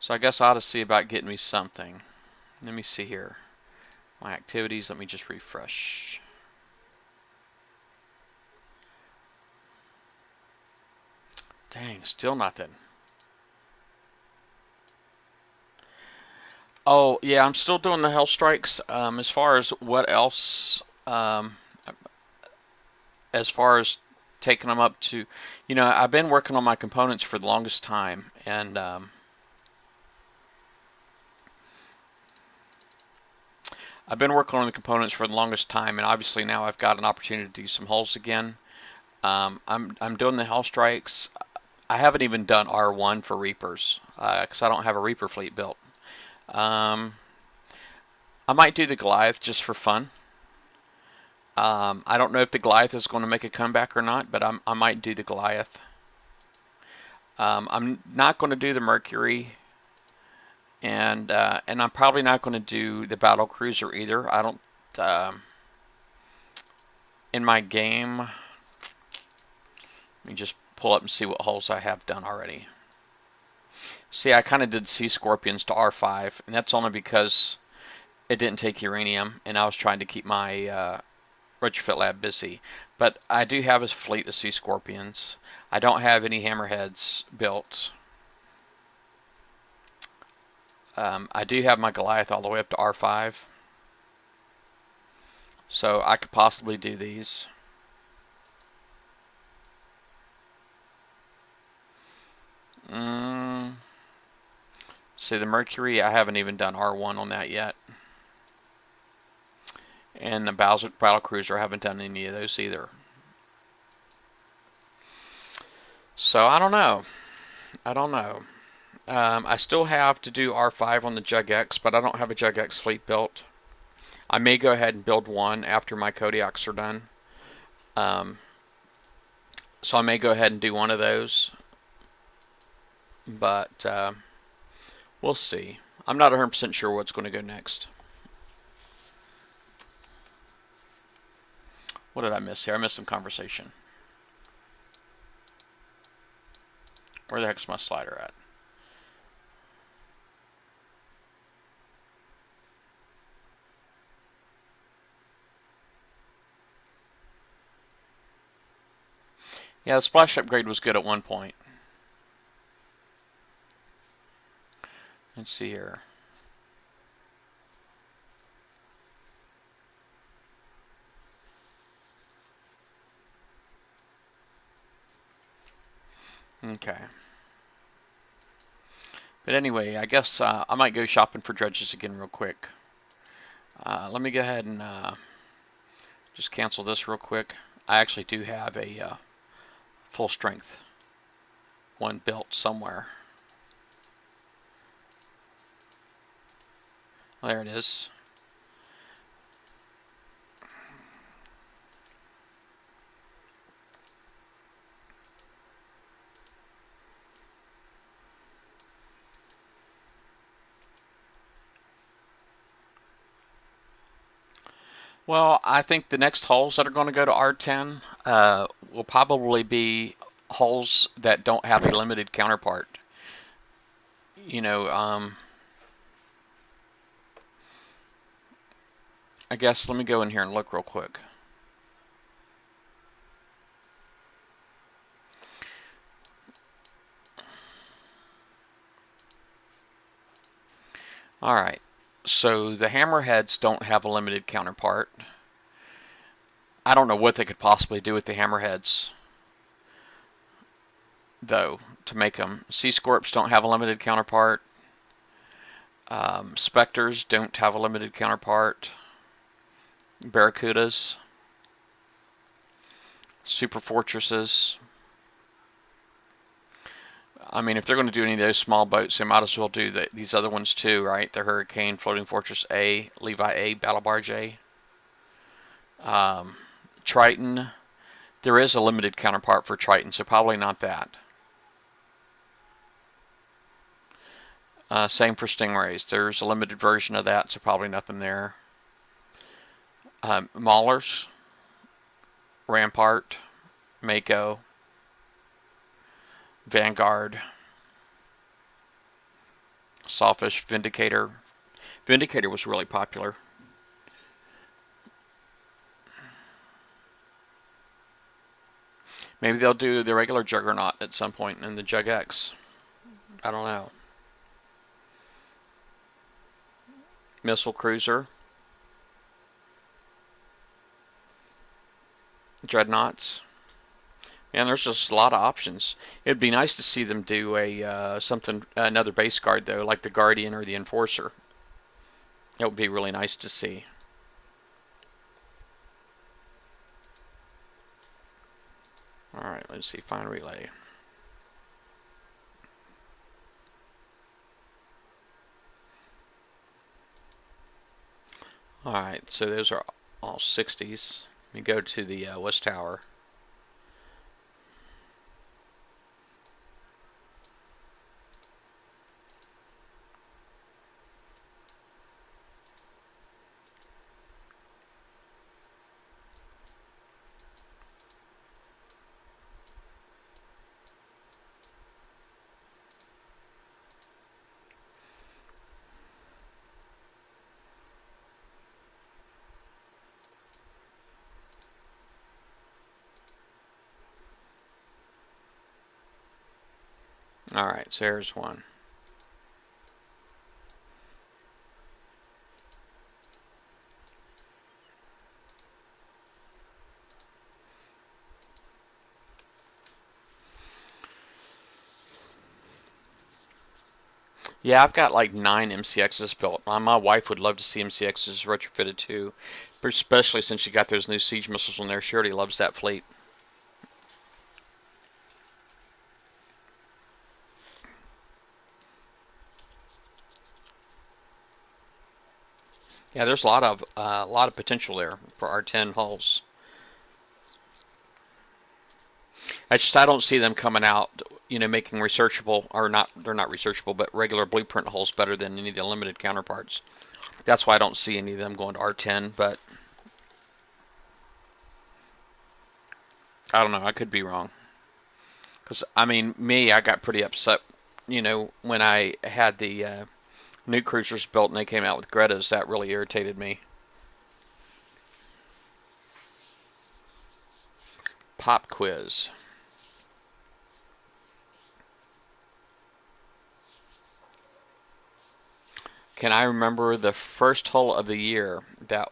So I guess I ought to see about getting me something. Let me see here. My activities, let me just refresh. Dang, still nothing. Oh, yeah, I'm still doing the health strikes. As far as what else, as far as taking them up to, I've been working on my components for the longest time, and I've been working on the components for the longest time, and obviously now I've got an opportunity to do some hulls again. I'm doing the hell strikes. I haven't even done R1 for Reapers because I don't have a Reaper fleet built. Um, I might do the Goliath just for fun. I don't know if the Goliath is going to make a comeback or not, but I might do the Goliath. I'm not going to do the Mercury, and I'm probably not going to do the Battle Cruiser either. I don't. In my game, let me just pull up and see what hulls I have done already. See, I kind of did Sea Scorpions to R5, and that's only because it didn't take uranium, and I was trying to keep my retrofit lab busy. But I do have a fleet of Sea Scorpions. I don't have any hammerheads built. I do have my Goliath all the way up to R5. So I could possibly do these. See, the Mercury, I haven't even done R1 on that yet. And the Battle Cruiser, I haven't done any of those either. So I don't know. I still have to do R5 on the Jug X, but I don't have a Jug X fleet built. I may go ahead and build one after my Kodiaks are done. So I may go ahead and do one of those. But we'll see. I'm not 100% sure what's going to go next. What did I miss here? I missed some conversation. Where the heck's my slider at? Yeah, the splash upgrade was good at one point. Let's see here. Okay. But anyway, I guess I might go shopping for dredges again real quick. Let me go ahead and just cancel this real quick. I actually do have a full strength one built somewhere. There it is. Well, I think the next holes that are going to go to R10 will probably be holes that don't have a limited counterpart. You know, I guess let me go in here and look real quick. All right, so the hammerheads don't have a limited counterpart. I don't know what they could possibly do with the hammerheads, though, to make them. Sea Scorps don't have a limited counterpart. Spectres don't have a limited counterpart. Barracudas. Super Fortresses. I mean, if they're going to do any of those small boats, they might as well do these other ones too, right? The Hurricane, Floating Fortress A, Levi A, Battle Barge A. Triton. There is a limited counterpart for Triton, so probably not that. Same for Stingrays. There's a limited version of that, so probably nothing there. Maulers, Rampart, Mako, Vanguard, Sawfish, Vindicator. Vindicator was really popular. Maybe they'll do the regular Juggernaut at some point in the Jug X. I don't know. Missile Cruiser. Dreadnoughts. And there's just a lot of options. It'd be nice to see them do a another base guard though, like the Guardian or the Enforcer. It would be really nice to see. All right, let's see. Fine relay. All right, so those are all 60s. Let me go to the West Tower. All right, so here's one. Yeah, I've got like 9 MCXs built. My wife would love to see MCXs retrofitted too, especially since she got those new siege missiles in there. She already loves that fleet. Yeah, there's a lot of potential there for our 10 hulls. I don't see them coming out, making researchable or not. They're not researchable, but regular blueprint hulls better than any of the limited counterparts. That's why I don't see any of them going to R10. But I don't know. I could be wrong. Because I mean, I got pretty upset. When I had the new cruisers built and they came out with Greta's, that really irritated me. Pop quiz. Can I remember the first hull of the year that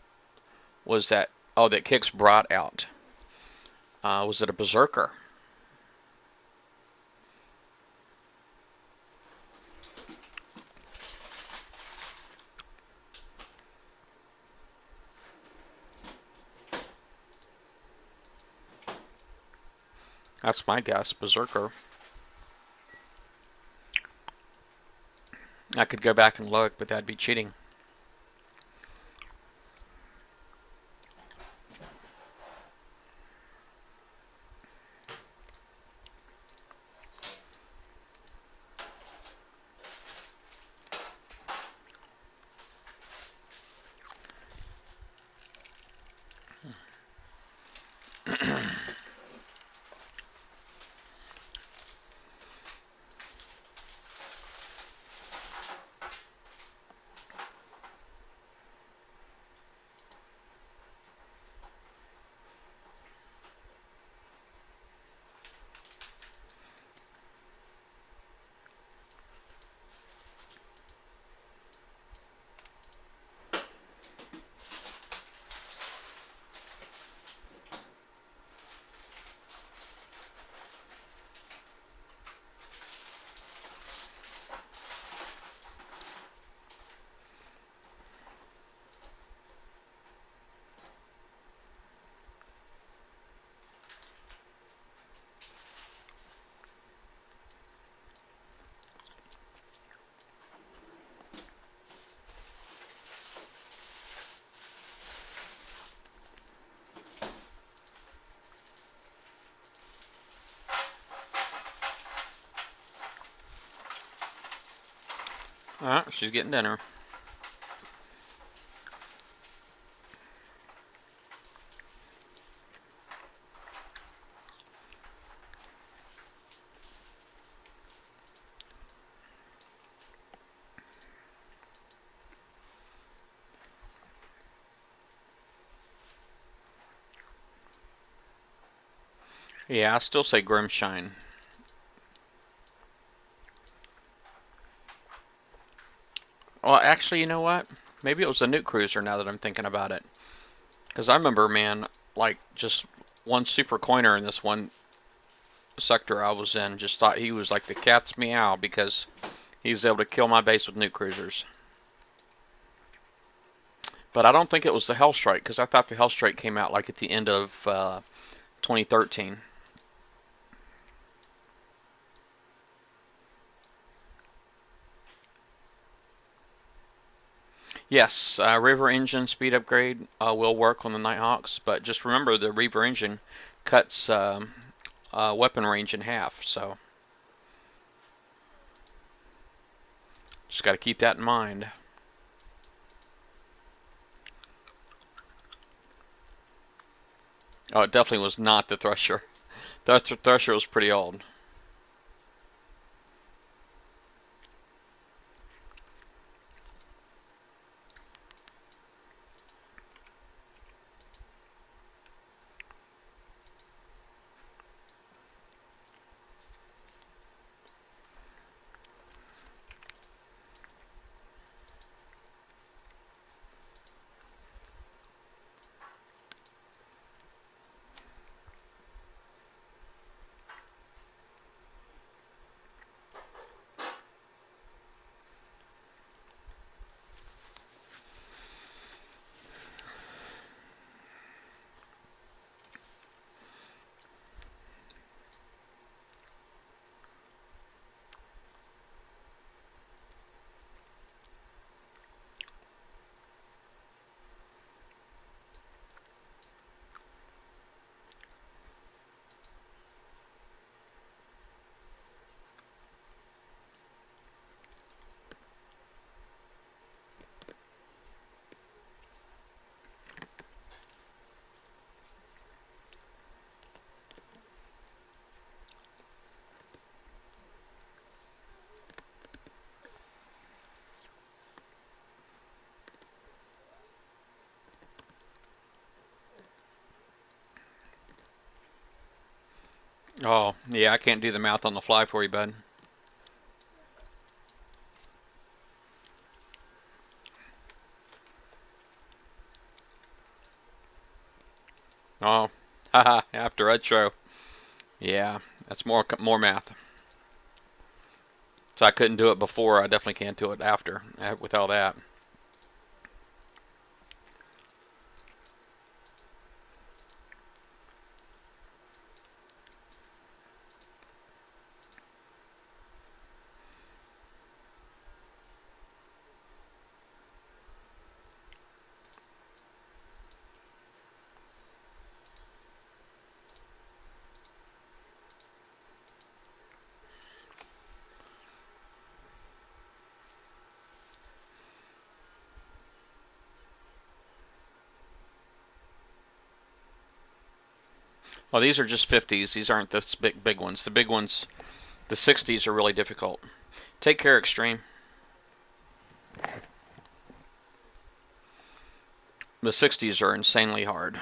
was that? Oh, that Kix brought out. Was it a Berserker? That's my guess. Berserker. I could go back and look, but that'd be cheating. All right, she's getting dinner. Yeah, I still say Grimshine. Well, actually, you know what? Maybe it was a Nuke Cruiser now that I'm thinking about it. Because I remember, man, like just one super coiner in this one sector I was in just thought he was like the cat's meow because he was able to kill my base with Nuke Cruisers. But I don't think it was the Hellstrike because I thought the Hellstrike came out like at the end of 2013. Yes, Reaver engine speed upgrade will work on the Nighthawks, but just remember the Reaver engine cuts weapon range in half, so just got to keep that in mind. Oh, it definitely was not the Thresher. The Thresher was pretty old. Oh, yeah, I can't do the math on the fly for you, bud. Oh, haha, after retro. Yeah, that's more math. So I couldn't do it before. I definitely can't do it after with all that. Well, these are just 50s. These aren't the big ones. The big ones, the 60s, are really difficult. Take care, Extreme. The 60s are insanely hard.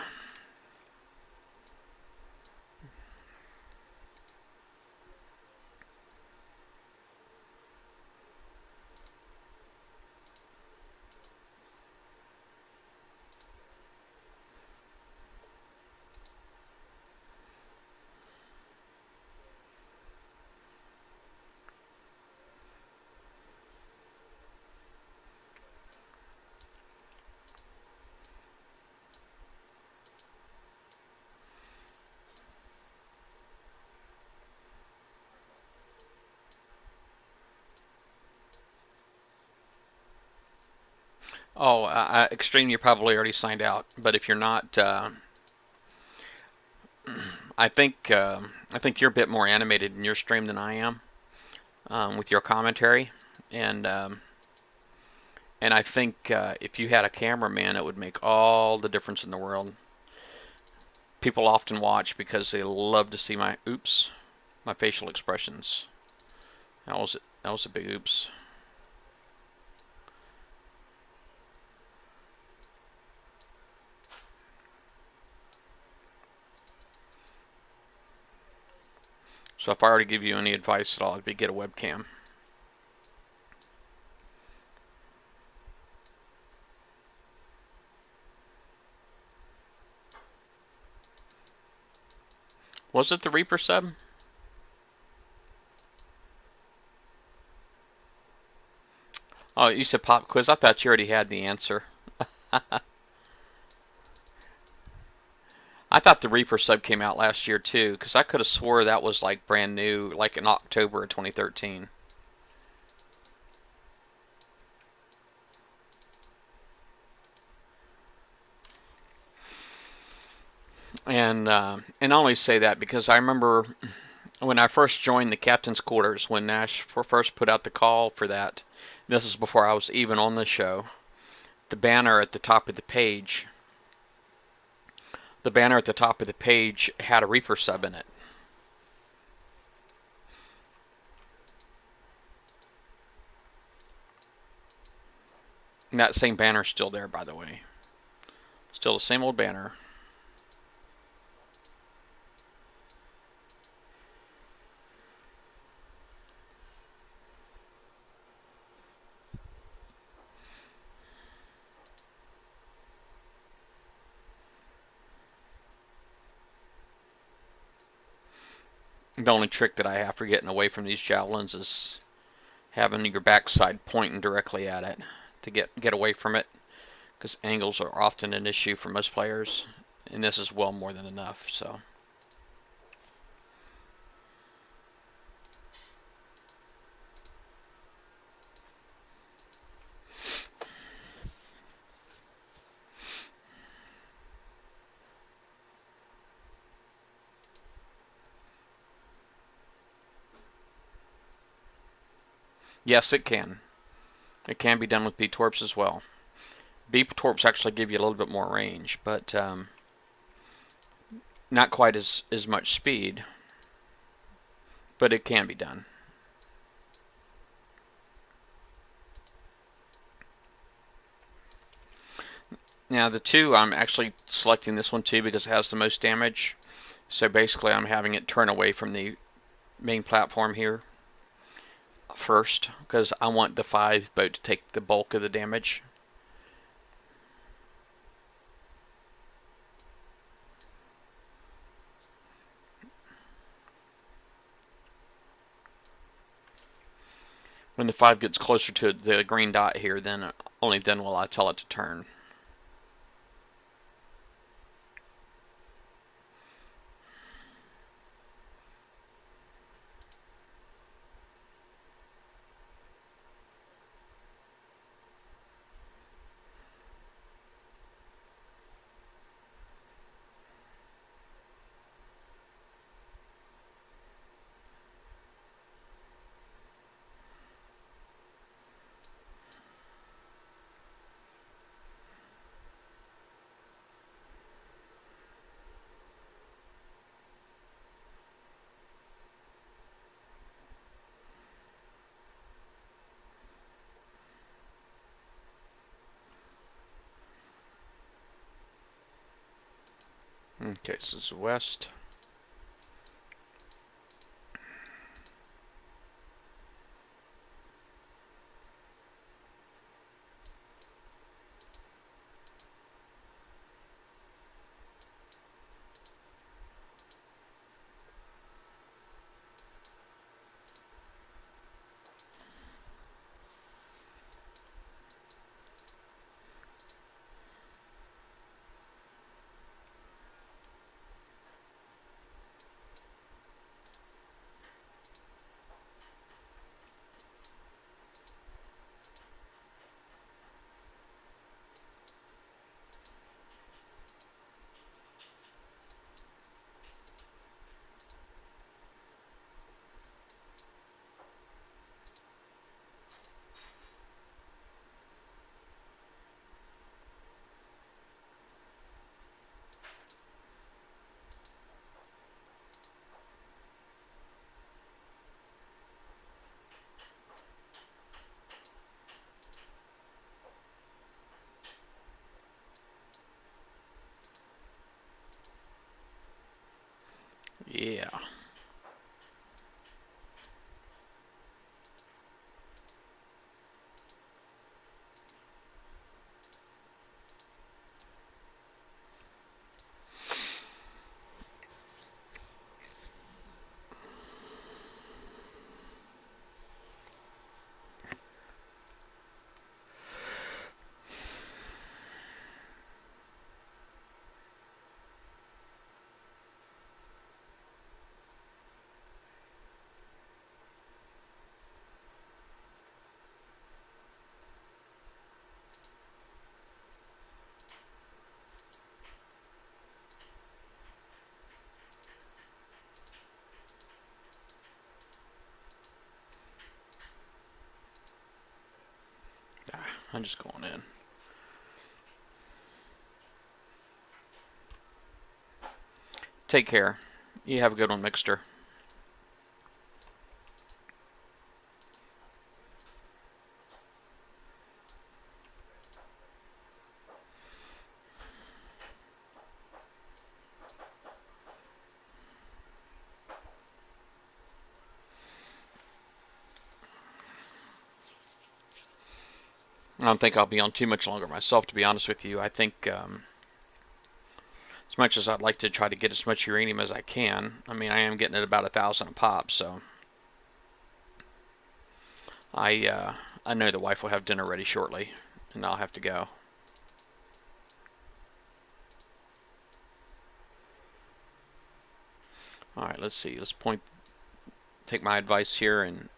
Oh, Extreme, you probably already signed out. But if you're not, I think you're a bit more animated in your stream than I am with your commentary, and I think if you had a cameraman, it would make all the difference in the world. People often watch because they love to see my facial expressions. That was a big oops. So if I were to give you any advice at all, it'd be get a webcam. Was it the Reaper sub? Oh, you said pop quiz. I thought you already had the answer. I thought the Reaper sub came out last year too, because I could have swore that was like brand new, like in October of 2013. And I only say that because I remember when I first joined the captain's quarters, when Nash first put out the call for that. This is before I was even on the show. The banner at the top of the page, the banner at the top of the page had a Reaper sub in it. And that same banner's still there, by the way. Still the same old banner. The only trick that I have for getting away from these javelins is having your backside pointing directly at it to get away from it, because angles are often an issue for most players, and this is well more than enough. So yes, it can. It can be done with B-torps as well. B-torps actually give you a little bit more range, but not quite as much speed, but it can be done. Now the 2, I'm actually selecting this one too because it has the most damage. So basically I'm having it turn away from the main platform here first, because I want the 5 boat to take the bulk of the damage. When the 5 gets closer to the green dot here, then only then will I tell it to turn. Okay, this is west. Yeah. I'm just going in. Take care. You have a good one, Mixter. I don't think I'll be on too much longer myself, to be honest with you. I think as much as I'd like to try to get as much uranium as I can, I mean, I am getting at about 1,000 a pop, so I know the wife will have dinner ready shortly, and I'll have to go. All right, let's see. Let's take my advice here and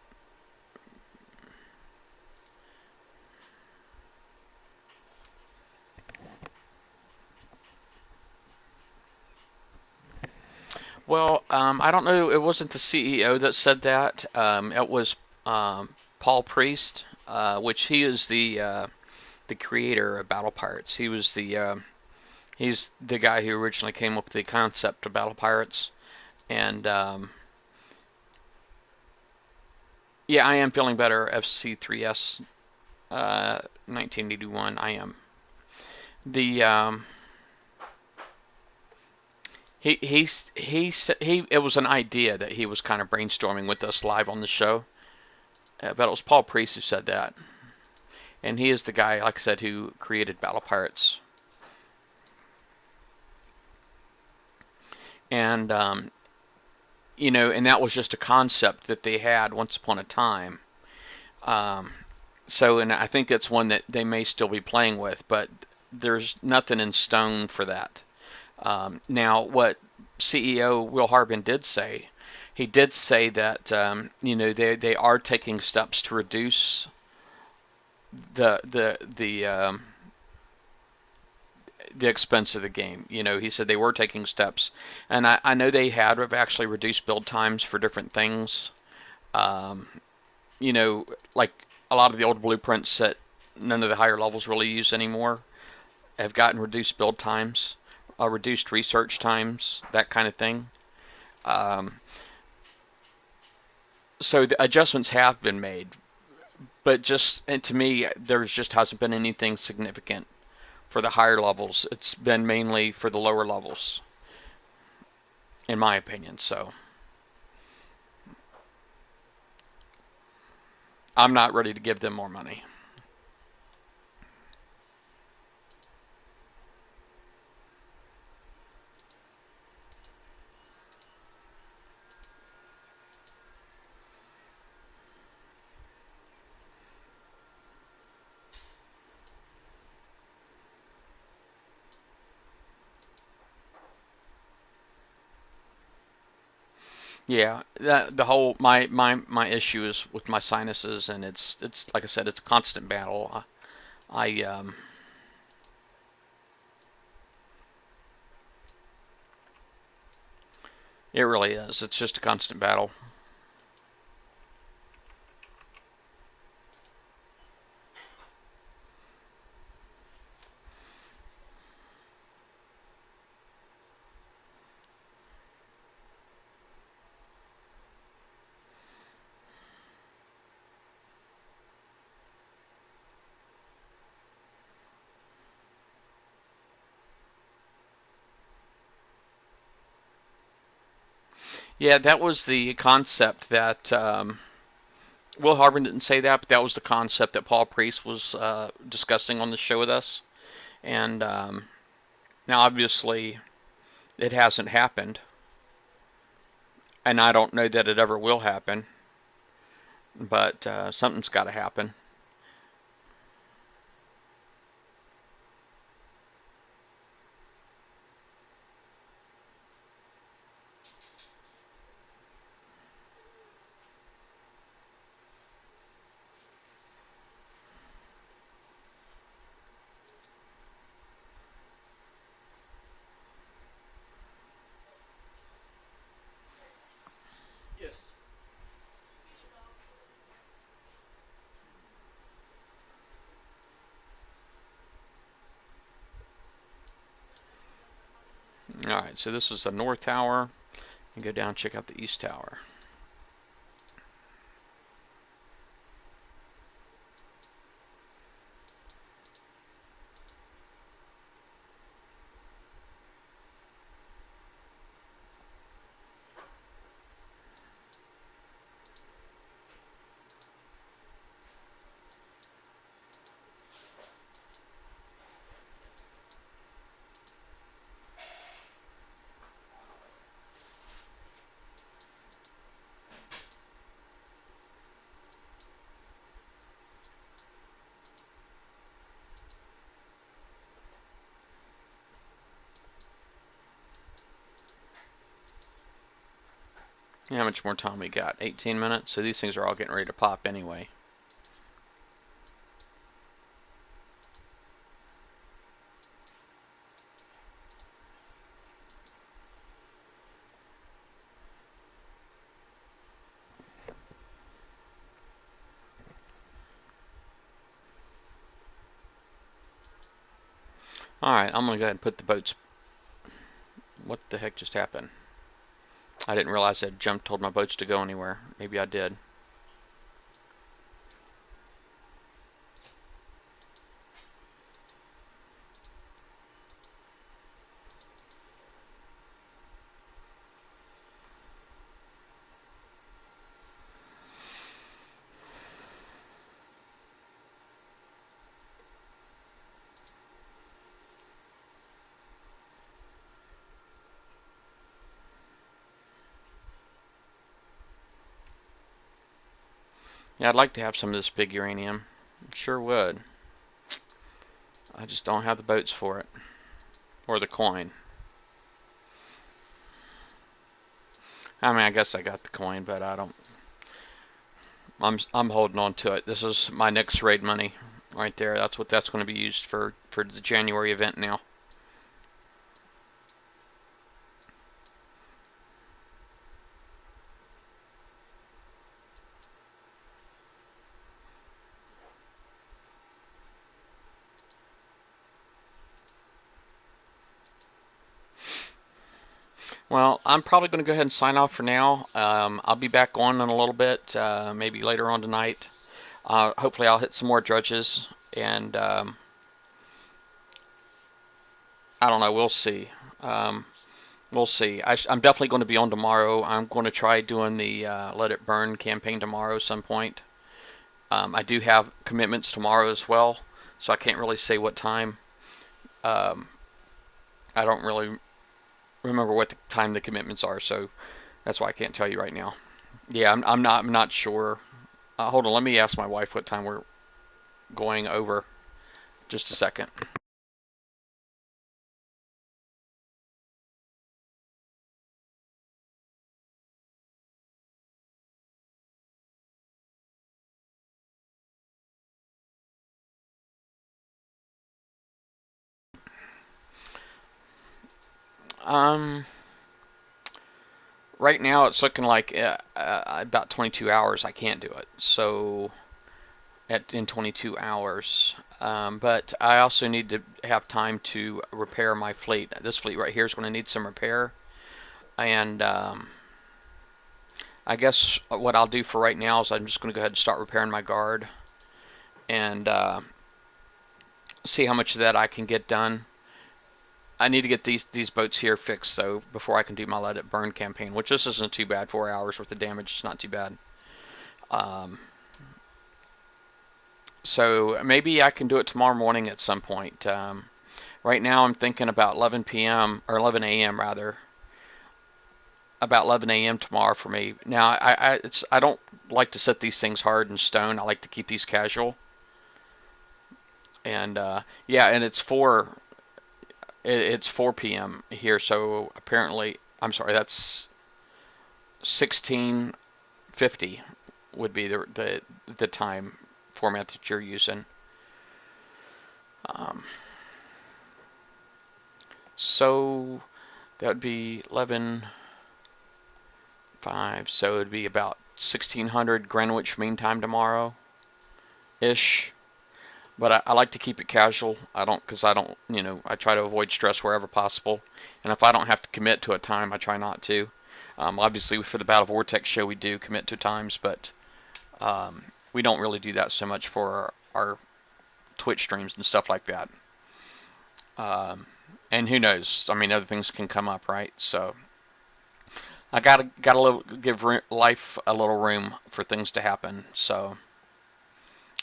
well, I don't know. It wasn't the CEO that said that. It was Paul Priest, which he is the creator of Battle Pirates. He's the guy who originally came up with the concept of Battle Pirates, and yeah, I am feeling better. FC3S 1981. I am. The he it was an idea that he was kind of brainstorming with us live on the show, but it was Paul Priest who said that, and he is the guy, like I said, who created Battle Pirates. And and that was just a concept that they had once upon a time. Um, and I think that's one that they may still be playing with, but there's nothing in stone for that. Now, what CEO Will Harbin did say, he did say that they are taking steps to reduce the expense of the game. He said they were taking steps, and I know they have actually reduced build times for different things. Um, like a lot of the old blueprints that none of the higher levels really use anymore have gotten reduced build times, reduced research times, that kind of thing. Um, so the adjustments have been made, but and to me, there's just hasn't been anything significant for the higher levels. It's been mainly for the lower levels, in my opinion. So I'm not ready to give them more money. Yeah, the whole my issue is with my sinuses, and it's like I said, it's a constant battle. I It really is. It's just a constant battle. Yeah, that was the concept that Will Harbin didn't say that, but that was the concept that Paul Priest was discussing on the show with us. And now, obviously, it hasn't happened, and I don't know that it ever will happen. But something's got to happen. Yes. Alright, so this is the north tower. And go down and check out the east tower. How much more time we got? 18 minutes? So these things are all getting ready to pop anyway. Alright, I'm going to go ahead and put the boats... What the heck just happened? I didn't realize that jump told my boats to go anywhere. Maybe I did. Yeah, I'd like to have some of this big uranium. Sure would. I just don't have the boats for it. Or the coin. I mean, I guess I got the coin, but I don't... I'm holding on to it. This is my next raid money right there. That's what that's going to be used for the January event now. Well, I'm probably going to go ahead and sign off for now. I'll be back on in a little bit, maybe later on tonight. Hopefully I'll hit some more dredges, and I don't know, we'll see. We'll see. I'm definitely going to be on tomorrow. I'm going to try doing the Let It Burn campaign tomorrow some point. I do have commitments tomorrow as well, so I can't really say what time. I don't really remember what the time the commitments are, so that's why I can't tell you right now. Yeah, I'm not sure. Hold on, let me ask my wife what time we're going over. Just a second. Um, right now it's looking like about 22 hours I can't do it. So in 22 hours. But I also need to have time to repair my fleet. This fleet right here is going to need some repair. And I guess what I'll do for right now is I'm just going to go ahead and start repairing my guard and see how much of that I can get done. I need to get these boats here fixed though before I can do my Let It Burn campaign, which this isn't too bad. 4 hours worth of damage, it's not too bad. So maybe I can do it tomorrow morning at some point. Right now I'm thinking about 11 p.m. or 11 a.m. rather. About 11 a.m. tomorrow for me. Now I don't like to set these things hard in stone. I like to keep these casual. And yeah, and it's 4 p.m. here, so apparently I'm sorry, that's 16:50 would be the time format that you're using. So that would be 11:05, so it would be about 1600 Greenwich Mean Time tomorrow ish. But I like to keep it casual. Because I don't, I try to avoid stress wherever possible. And if I don't have to commit to a time, I try not to. Obviously, for the Battle Vortex show, we do commit to times, but we don't really do that so much for our Twitch streams and stuff like that. And who knows? I mean, other things can come up, right? So I gotta give life a little room for things to happen. So,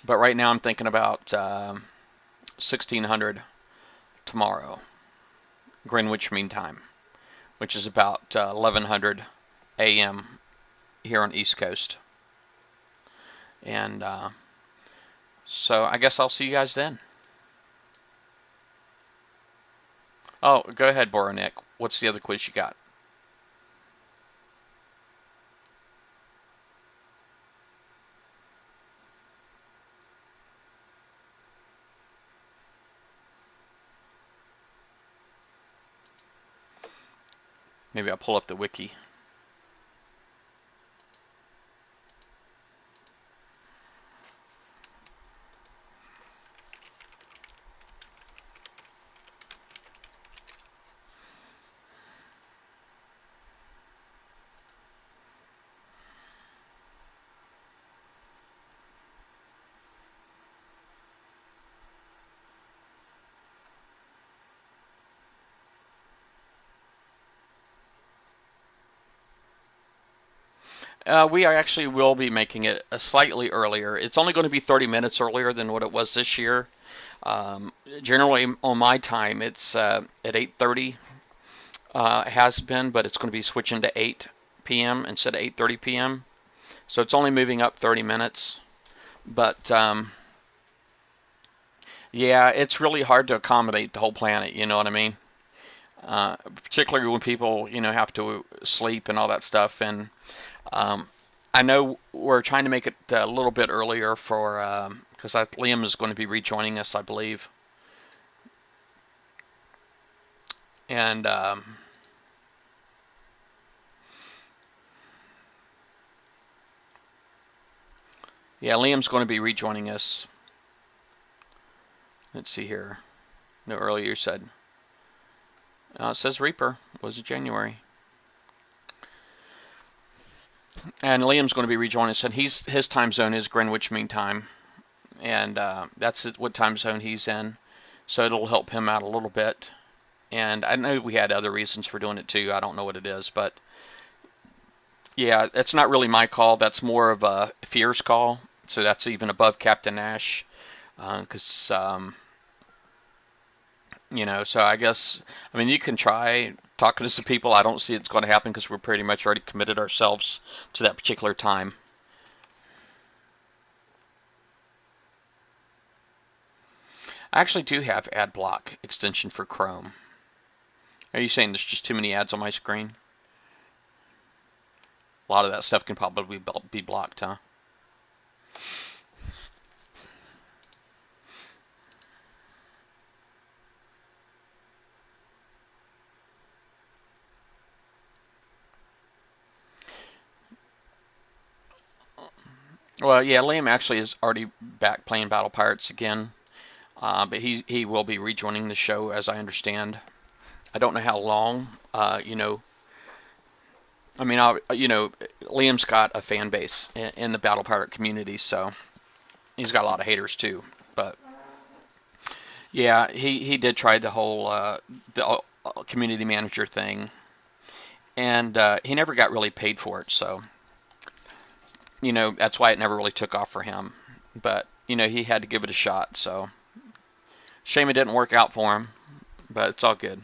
but right now I'm thinking about 1600 tomorrow, Greenwich Mean Time, which is about 1100 a.m. here on East Coast. And so I guess I'll see you guys then. Oh, go ahead, Boronik. What's the other quiz you got? Maybe I'll pull up the wiki. We actually will be making it a slightly earlier. It's only going to be 30 minutes earlier than what it was this year. Generally, on my time, it's at 8:30. Has been, but it's going to be switching to 8 p.m. instead of 8:30 p.m. So it's only moving up 30 minutes. But yeah, it's really hard to accommodate the whole planet. You know what I mean? Particularly when people, have to sleep and all that stuff. And I know we're trying to make it a little bit earlier for because Liam is going to be rejoining us, I believe. And yeah, Liam's going to be rejoining us. Let's see here. No, earlier you said. It says Reaper was January. And Liam's going to be rejoining us, and his time zone is Greenwich Mean Time, and that's what time zone he's in. So it'll help him out a little bit. And I know we had other reasons for doing it too. I don't know what it is, but yeah, it's not really my call. That's more of a Fear's call. So that's even above Captain Nash, because so I guess, I mean, you can try talking to some people. I don't see it's going to happen because we're pretty much already committed ourselves to that particular time. I actually do have ad block extension for Chrome. Are you saying there's just too many ads on my screen? A lot of that stuff can probably be blocked, huh? Well, yeah, Liam actually is already back playing Battle Pirates again, but he will be rejoining the show, as I understand. I don't know how long. I mean, Liam's got a fan base in the Battle Pirate community, so he's got a lot of haters too. But yeah, he did try the whole the community manager thing, and he never got really paid for it. So that's why it never really took off for him. But he had to give it a shot. So shame it didn't work out for him, but it's all good.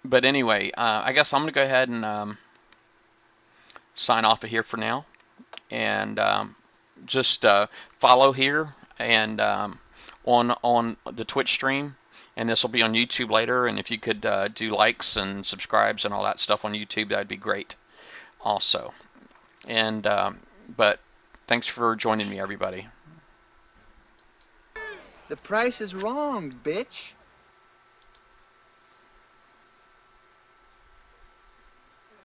But anyway, I guess I'm gonna go ahead and sign off of here for now, and just follow here and on the Twitch stream, and this will be on YouTube later. And if you could do likes and subscribes and all that stuff on YouTube, that'd be great also. And but thanks for joining me, everybody. The price is wrong, bitch.